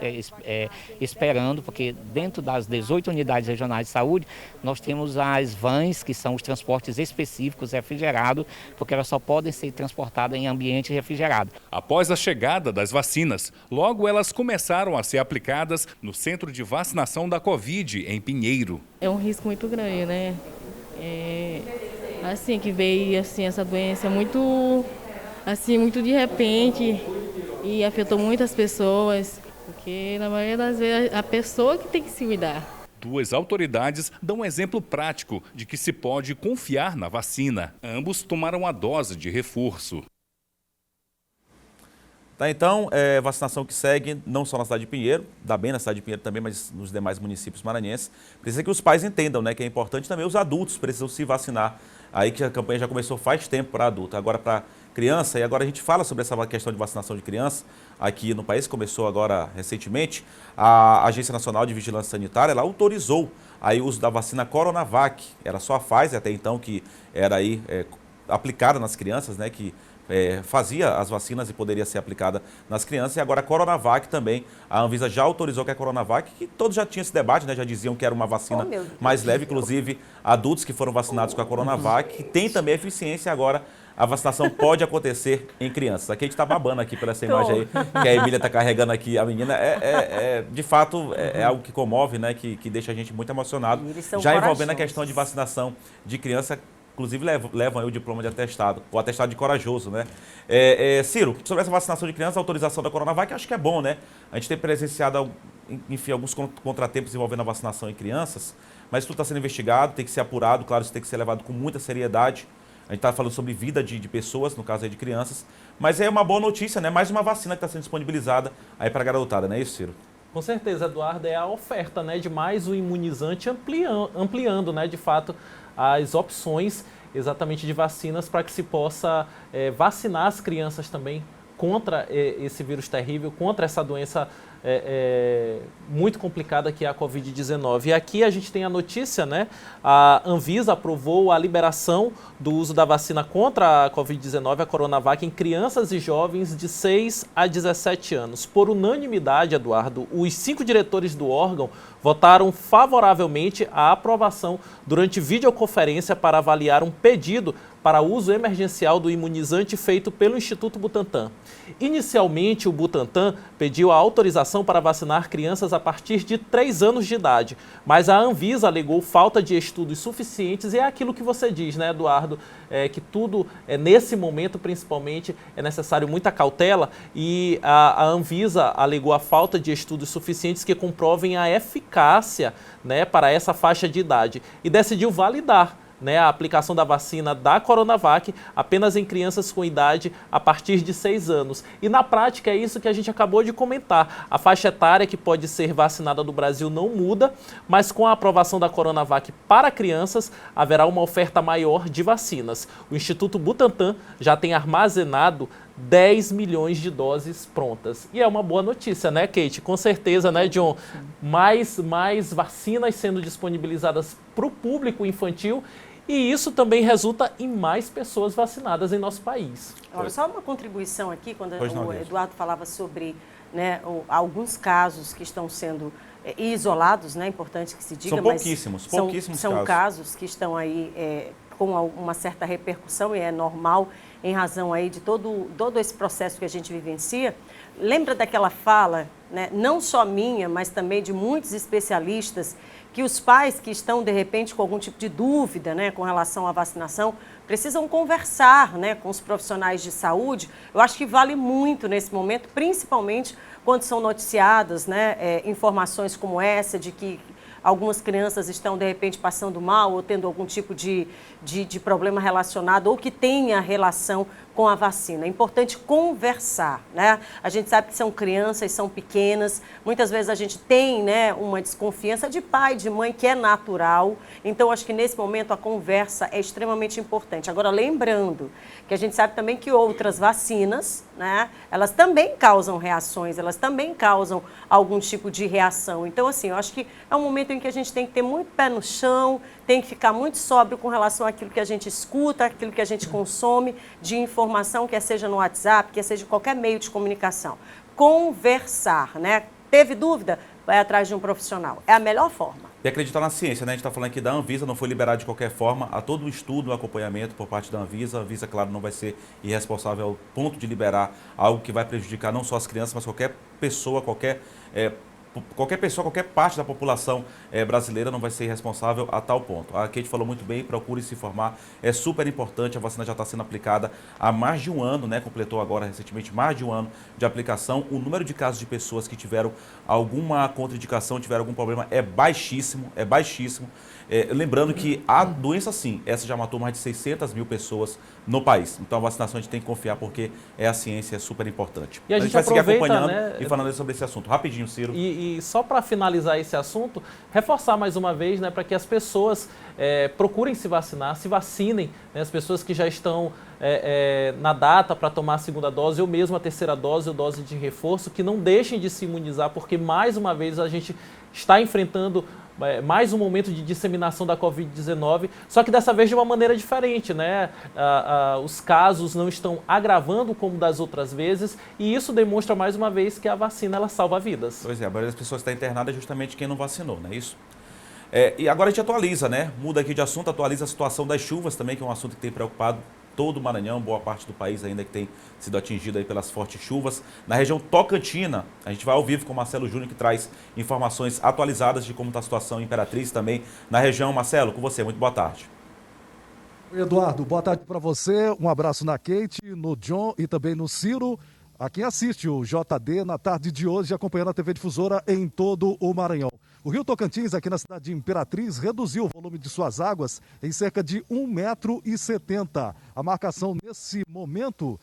S20: esperando, porque dentro das 18 unidades regionais de saúde, nós temos as vans, que são os transportes específicos refrigerados, porque elas só podem ser transportadas em ambiente refrigerado.
S17: Após a chegada das vacinas, logo elas começaram a ser aplicadas no Centro de Vacinação da Covid, em Pinheiro.
S21: É um risco muito grande, né? Assim, que veio assim, essa doença muito de repente e afetou muitas pessoas, porque na maioria das vezes a pessoa que tem que se cuidar.
S17: 2 autoridades dão um exemplo prático de que se pode confiar na vacina. Ambos tomaram a dose de reforço.
S1: Tá, então, vacinação que segue, não só na cidade de Pinheiro, dá bem na cidade de Pinheiro também, mas nos demais municípios maranhenses. Precisa que os pais entendam, né, que é importante também os adultos precisam se vacinar. Aí que a campanha já começou faz tempo para adulto, agora para criança, e agora a gente fala sobre essa questão de vacinação de criança aqui no país, começou agora recentemente. A Agência Nacional de Vigilância Sanitária, ela autorizou aí o uso da vacina Coronavac, era só a Pfizer até então que era aí aplicada nas crianças, né, que fazia as vacinas e poderia ser aplicada nas crianças, e agora a Coronavac também, a Anvisa já autorizou que a Coronavac, que todos já tinham esse debate, né, já diziam que era uma vacina mais leve, inclusive adultos que foram vacinados com a Coronavac, que tem também eficiência, agora a vacinação pode acontecer em crianças. Aqui a gente está babando aqui pela essa imagem aí, que a Emília está carregando aqui, a menina, de fato, é algo que comove, né, que deixa a gente muito emocionado, já envolvendo a questão de vacinação de criança. Inclusive levam aí o diploma de atestado, o atestado de corajoso, né? Ciro, sobre essa vacinação de crianças, a autorização da Coronavac, acho que é bom, né? A gente tem presenciado, enfim, alguns contratempos envolvendo a vacinação em crianças, mas tudo está sendo investigado, tem que ser apurado, claro, isso tem que ser levado com muita seriedade. A gente está falando sobre vida de pessoas, no caso aí de crianças, mas é uma boa notícia, né? Mais uma vacina que está sendo disponibilizada aí para a garotada, não é isso, Ciro?
S2: Com certeza, Eduardo, é a oferta, né, de mais um imunizante ampliando, né, de fato, as opções exatamente de vacinas para que se possa vacinar as crianças também contra esse vírus terrível, contra essa doença muito complicada que é a Covid-19. E aqui a gente tem a notícia, né? A Anvisa aprovou a liberação do uso da vacina contra a Covid-19, a Coronavac, em crianças e jovens de 6 a 17 anos. Por unanimidade, Eduardo, os 5 diretores do órgão votaram favoravelmente à aprovação durante videoconferência para avaliar um pedido para uso emergencial do imunizante feito pelo Instituto Butantan. Inicialmente, o Butantan pediu a autorização para vacinar crianças a partir de 3 anos de idade, mas a Anvisa alegou falta de estudos suficientes, e é aquilo que você diz, né, Eduardo, que tudo, nesse momento principalmente, é necessário muita cautela, e a Anvisa alegou a falta de estudos suficientes que comprovem a eficácia, né, para essa faixa de idade, e decidiu validar, né, a aplicação da vacina da Coronavac apenas em crianças com idade a partir de 6 anos. E na prática é isso que a gente acabou de comentar. A faixa etária que pode ser vacinada no Brasil não muda, mas com a aprovação da Coronavac para crianças, haverá uma oferta maior de vacinas. O Instituto Butantan já tem armazenado 10 milhões de doses prontas. E é uma boa notícia, né, Kate? Com certeza, né, John? Mais vacinas sendo disponibilizadas para o público infantil, e isso também resulta em mais pessoas vacinadas em nosso país.
S6: Olha, só uma contribuição aqui, quando o Eduardo falava sobre, né, alguns casos que estão sendo isolados, né, importante que se diga,
S1: são pouquíssimos,
S6: são casos que estão aí com uma certa repercussão, e é normal em razão aí de todo esse processo que a gente vivencia. Lembra daquela fala, né, não só minha, mas também de muitos especialistas, que os pais que estão, de repente, com algum tipo de dúvida, né, com relação à vacinação, precisam conversar, né, com os profissionais de saúde. Eu acho que vale muito nesse momento, principalmente quando são noticiadas, né, informações como essa, de que algumas crianças estão, de repente, passando mal ou tendo algum tipo de problema relacionado ou que tenha relação com a vacina. É importante conversar, né? A gente sabe que são crianças, são pequenas, muitas vezes a gente tem, né, uma desconfiança de pai, de mãe, que é natural. Então, acho que nesse momento a conversa é extremamente importante. Agora, lembrando que a gente sabe também que outras vacinas, né, elas também causam reações, elas também causam algum tipo de reação. Então, assim, eu acho que é um momento em que a gente tem que ter muito pé no chão, tem que ficar muito sóbrio com relação àquilo que a gente escuta, àquilo que a gente consome de informação, quer seja no WhatsApp, quer seja qualquer meio de comunicação. Conversar, né? Teve dúvida? Vai atrás de um profissional. É a melhor forma.
S1: E acreditar na ciência, né? A gente está falando aqui da Anvisa, não foi liberado de qualquer forma. Há todo um estudo, um acompanhamento por parte da Anvisa. A Anvisa, claro, não vai ser irresponsável ao ponto de liberar algo que vai prejudicar não só as crianças, mas qualquer pessoa, qualquer qualquer pessoa, qualquer parte da população brasileira não vai ser responsável a tal ponto. A Kate falou muito bem, procure se informar, é super importante, a vacina já está sendo aplicada há mais de um ano, né? Completou agora recentemente mais de um ano de aplicação. O número de casos de pessoas que tiveram alguma contraindicação, tiveram algum problema é baixíssimo, é baixíssimo. Lembrando que a doença, sim, essa já matou mais de 600 mil pessoas no país. Então a vacinação a gente tem que confiar porque a ciência é super importante.
S2: E a gente
S1: vai seguir acompanhando,
S2: né,
S1: e falando sobre esse assunto. Rapidinho, Ciro.
S2: E só para finalizar esse assunto, reforçar mais uma vez, né, para que as pessoas procurem se vacinar, se vacinem, né, as pessoas que já estão na data para tomar a segunda dose ou mesmo a terceira dose ou dose de reforço, que não deixem de se imunizar, porque mais uma vez a gente está enfrentando mais um momento de disseminação da Covid-19, só que dessa vez de uma maneira diferente, né? Os casos não estão agravando como das outras vezes e isso demonstra mais uma vez que a vacina ela salva vidas.
S1: Pois é, a maioria das pessoas que está internada é justamente quem não vacinou, não é isso? E agora a gente atualiza, né? Muda aqui de assunto, atualiza a situação das chuvas também, que é um assunto que tem preocupado todo o Maranhão, boa parte do país ainda que tem sido atingido aí pelas fortes chuvas. Na região Tocantina, a gente vai ao vivo com o Marcelo Júnior, que traz informações atualizadas de como está a situação em Imperatriz também na região. Marcelo, com você, muito boa tarde.
S5: Eduardo, boa tarde para você, um abraço na Kate, no John e também no Ciro. A quem assiste o JD na tarde de hoje, acompanhando a TV Difusora em todo o Maranhão. O Rio Tocantins, aqui na cidade de Imperatriz, reduziu o volume de suas águas em cerca de 1,70 m. A marcação nesse momento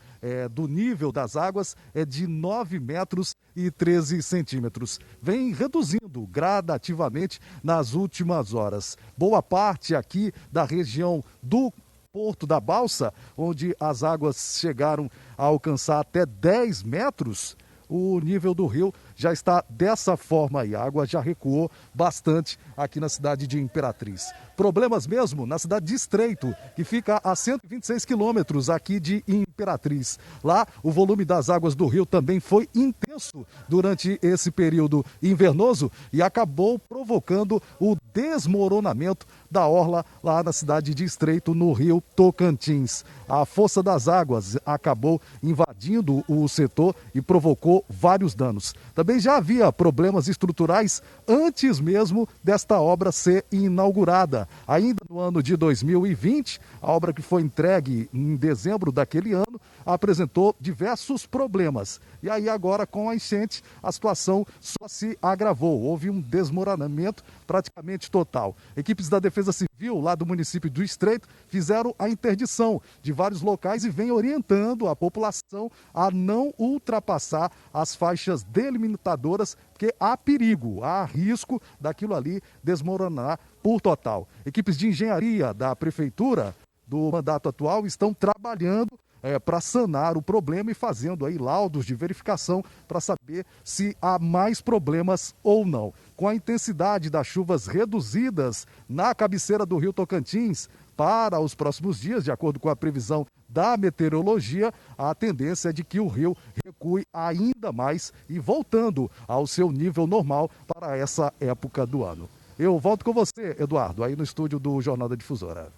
S5: do nível das águas é de 9,13 m. Vem reduzindo gradativamente nas últimas horas. Boa parte aqui da região do Porto da Balsa, onde as águas chegaram a alcançar até 10 metros, o nível do rio já está dessa forma aí. A água já recuou bastante aqui na cidade de Imperatriz. Problemas mesmo na cidade de Estreito, que fica a 126 quilômetros aqui de Imperatriz. Lá, o volume das águas do rio também foi intenso durante esse período invernoso e acabou provocando o desmoronamento da orla lá na cidade de Estreito, no rio Tocantins. A força das águas acabou invadindo o setor e provocou vários danos. Também já havia problemas estruturais antes mesmo desta obra ser inaugurada. Ainda no ano de 2020, a obra que foi entregue em dezembro daquele ano apresentou diversos problemas. E aí agora, com a enchente, a situação só se agravou. Houve um desmoronamento praticamente total. Equipes da Defesa Civil lá do município do Estreito fizeram a interdição de vários locais e vem orientando a população a não ultrapassar as faixas delimitadoras, porque há perigo, há risco daquilo ali desmoronar por total. Equipes de engenharia da prefeitura do mandato atual estão trabalhando para sanar o problema e fazendo aí laudos de verificação para saber se há mais problemas ou não. Com a intensidade das chuvas reduzidas na cabeceira do Rio Tocantins para os próximos dias, de acordo com a previsão da meteorologia, a tendência é de que o rio recue ainda mais e voltando ao seu nível normal para essa época do ano. Eu volto com você, Eduardo, aí no estúdio do Jornal da Difusora.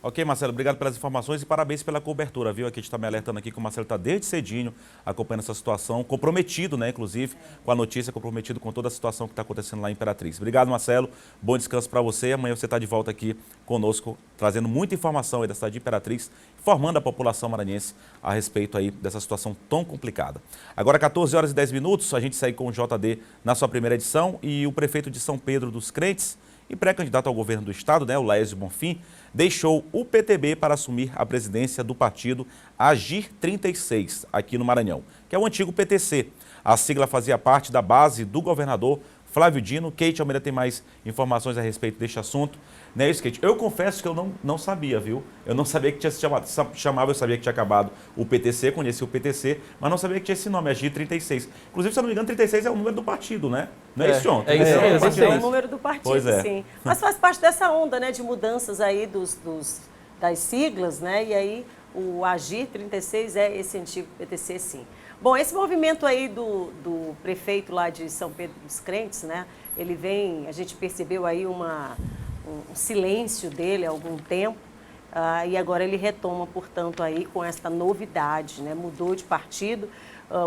S1: Ok, Marcelo, obrigado pelas informações e parabéns pela cobertura, viu? Aqui a gente está me alertando aqui que o Marcelo está desde cedinho acompanhando essa situação, comprometido, né, inclusive, com a notícia, comprometido com toda a situação que está acontecendo lá em Imperatriz. Obrigado, Marcelo, bom descanso para você. Amanhã você está de volta aqui conosco, trazendo muita informação aí da cidade de Imperatriz, informando a população maranhense a respeito aí dessa situação tão complicada. Agora, 14 horas e 10 minutos, a gente segue com o JD na sua primeira edição e o prefeito de São Pedro dos Crentes e pré-candidato ao governo do estado, né, o Laésio Bonfim, deixou o PTB para assumir a presidência do partido Agir 36, aqui no Maranhão, que é o antigo PTC. A sigla fazia parte da base do governador Flávio Dino. Kate Almeida tem mais informações a respeito deste assunto. Não é isso, Kate? Eu confesso que eu não sabia, viu? Eu não sabia que tinha se chamado, eu sabia que tinha acabado o PTC, conheci o PTC, mas não sabia que tinha esse nome, Agir 36. Inclusive, se eu não me engano, 36 é o número do partido, né? Não é isso, John?
S6: É o número do partido, sim. Mas faz parte dessa onda, né, de mudanças aí das siglas, né? E aí o Agir 36 é esse antigo PTC, sim. Bom, esse movimento aí do prefeito lá de São Pedro dos Crentes, né? Ele vem, a gente percebeu aí um silêncio dele há algum tempo, e agora ele retoma, portanto, aí com esta novidade, né? Mudou de partido.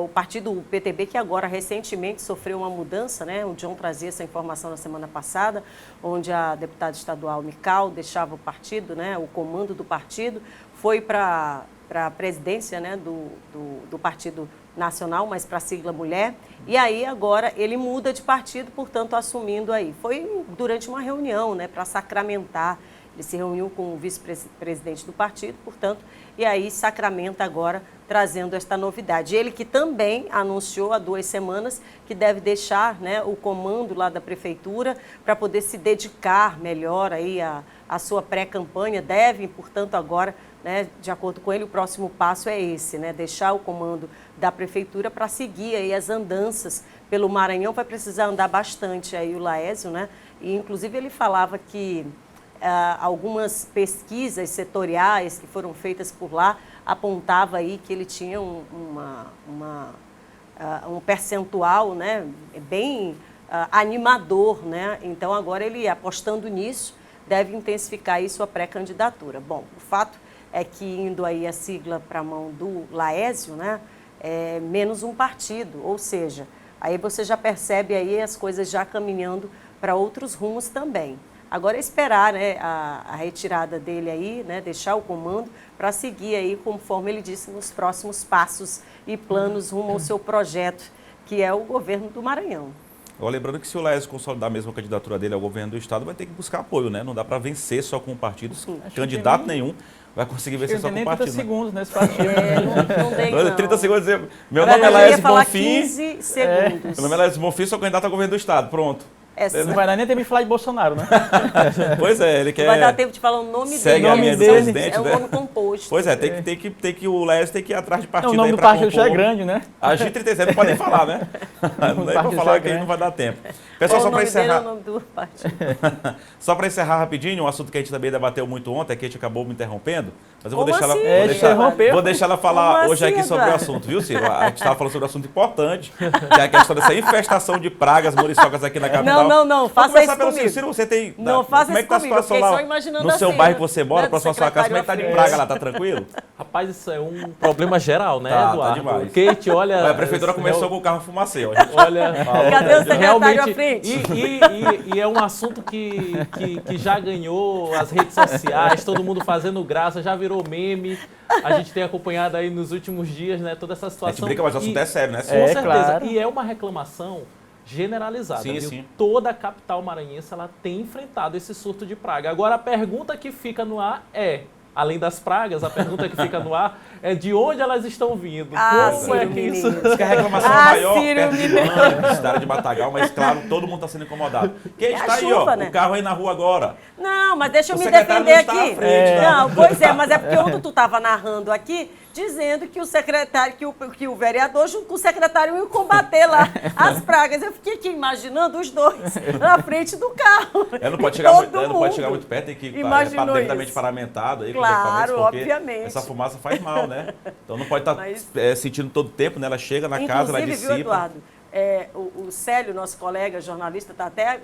S6: o partido o PTB, que agora recentemente sofreu uma mudança, né? O John trazia essa informação na semana passada, onde a deputada estadual Mical deixava o partido, né? O comando do partido, foi para a presidência, né? do Partido Nacional, mas para a sigla Mulher, e aí agora ele muda de partido, portanto assumindo aí. Foi durante uma reunião, né? Para sacramentar. Ele se reuniu com o vice-presidente do partido, portanto, e aí sacramenta agora, trazendo esta novidade. Ele que também anunciou há 2 semanas que deve deixar, né, o comando lá da prefeitura para poder se dedicar melhor aí à sua pré-campanha. Deve, portanto, agora, né, de acordo com ele, o próximo passo é esse, né, deixar o comando da prefeitura para seguir aí as andanças pelo Maranhão. Vai precisar andar bastante aí o Laésio, né? E inclusive ele falava que algumas pesquisas setoriais que foram feitas por lá apontava aí que ele tinha um percentual, né, bem animador, né? Então agora ele, apostando nisso, deve intensificar aí sua pré-candidatura. Bom, o fato é que indo aí a sigla para a mão do Laésio, né, é menos um partido, ou seja, aí você já percebe aí as coisas já caminhando para outros rumos também. Agora é esperar, né, a retirada dele aí, né, deixar o comando para seguir aí, conforme ele disse, nos próximos passos e planos rumo ao seu projeto, que é o governo do Maranhão.
S1: Lembrando que se o Laésio consolidar mesmo a candidatura dele ao governo do estado, vai ter que buscar apoio, né? Não dá para vencer só com um partido, candidato nenhum vai conseguir vencer só com um partido.
S8: 30 segundos nesse partido.
S6: Não tem, não.
S1: 30 segundos, meu nome é Laésio Bonfim.
S6: 15 segundos.
S1: Meu nome é Laésio Bonfim, sou candidato ao governo do estado, pronto.
S8: Não vai dar nem tempo de falar de Bolsonaro, né?
S1: Pois é, ele quer...
S6: Não vai dar tempo de falar o nome dele.
S1: Segue a linha do presidente,
S6: é um nome composto.
S1: Pois é, tem que o Laésio tem que ir atrás de partido.
S8: O nome do partido já é grande, né?
S1: A G37 não pode nem falar, né? Não dá para falar que não vai dar tempo. Pessoal, só para encerrar...
S6: O nome do partido.
S1: Só para encerrar rapidinho, um assunto que a gente também debateu muito ontem, a Kate acabou me interrompendo, mas eu vou deixar ela falar hoje aqui sobre o assunto, viu, Ciro? A gente estava falando sobre um assunto importante, que é a questão dessa infestação de pragas muriçocas aqui na capital.
S6: Não, faça isso
S1: pelo
S6: comigo.
S1: Ciro, você tem...
S6: Não, faça
S1: como é que tá a
S6: comigo,
S1: situação lá no seu bairro que você mora, próximo à sua casa, como é que tá de praga lá, tá tranquilo?
S2: Rapaz, isso é um problema geral, né, Eduardo?
S1: Tá demais.
S2: Kate, olha...
S1: A prefeitura começou com o carro fumacê,
S2: olha...
S6: Cadê o secretário à frente?
S2: E é um assunto que já ganhou as redes sociais, todo mundo fazendo graça, já virou meme. A gente tem acompanhado aí nos últimos dias, né, toda essa situação.
S1: A gente brinca, mas o assunto é sério, né?
S2: Com certeza. Claro. E é uma reclamação generalizada.
S1: Sim,
S2: viu?
S1: sim.
S2: Toda a capital maranhense ela tem enfrentado esse surto de praga. Agora, a pergunta que fica no ar é, além das pragas, a pergunta que fica no ar é de onde elas estão vindo. Como é que isso...
S1: Diz que a reclamação é maior perto de Banda, cidade de Matagal, mas claro, todo mundo está sendo incomodado. Quem está aí, ó, né? O carro aí na rua agora.
S6: Não, mas deixa eu me defender aqui. Não, pois é, mas é porque ontem tu estava narrando aqui, dizendo que o secretário, que o vereador junto com o secretário iam combater lá as pragas. Eu fiquei aqui imaginando os dois na frente do carro.
S1: Não pode chegar muito perto, tem que estar devidamente paramentado aí,
S6: claro,
S1: porque
S6: obviamente.
S1: Essa fumaça faz mal, né? Então não pode estar sentindo todo o tempo, né? Ela chega na casa, ela dissipa.
S6: Viu, Eduardo? O Célio, nosso colega jornalista, está até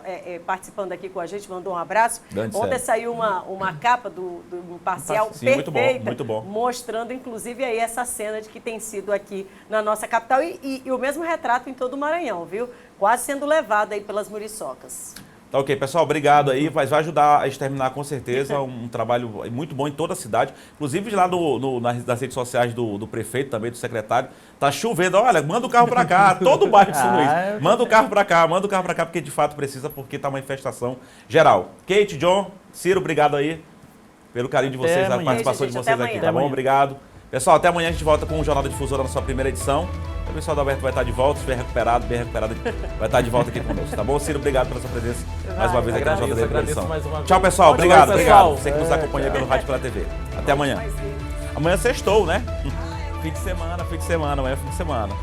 S6: participando aqui com a gente, mandou um abraço. Ontem saiu uma capa do Imparcial perfeita,
S1: muito bom.
S6: Mostrando, inclusive, aí essa cena de que tem sido aqui na nossa capital e o mesmo retrato em todo o Maranhão, viu? Quase sendo levado aí pelas muriçocas.
S1: Tá ok, pessoal, obrigado aí, mas vai ajudar a exterminar com certeza, um trabalho muito bom em toda a cidade, inclusive lá nas redes sociais do prefeito, também do secretário, tá chovendo, olha, manda o carro para cá, todo o bairro de São Luís, manda o carro para cá, porque de fato precisa, porque tá uma infestação geral. Kate, John, Ciro, obrigado aí pelo carinho de vocês, a participação de vocês aqui, tá bom? Obrigado. Pessoal, até amanhã a gente volta com o Jornal da Difusora na sua primeira edição. O pessoal do Alberto vai estar de volta, bem recuperado, vai estar de volta aqui conosco, tá bom? Ciro, obrigado pela sua presença mais uma vez aqui na Jornal da Edição. Tchau, pessoal, obrigado. Você que nos acompanha pelo rádio e pela TV. Até amanhã. Amanhã sextou, né? Fim de semana, amanhã é fim de semana.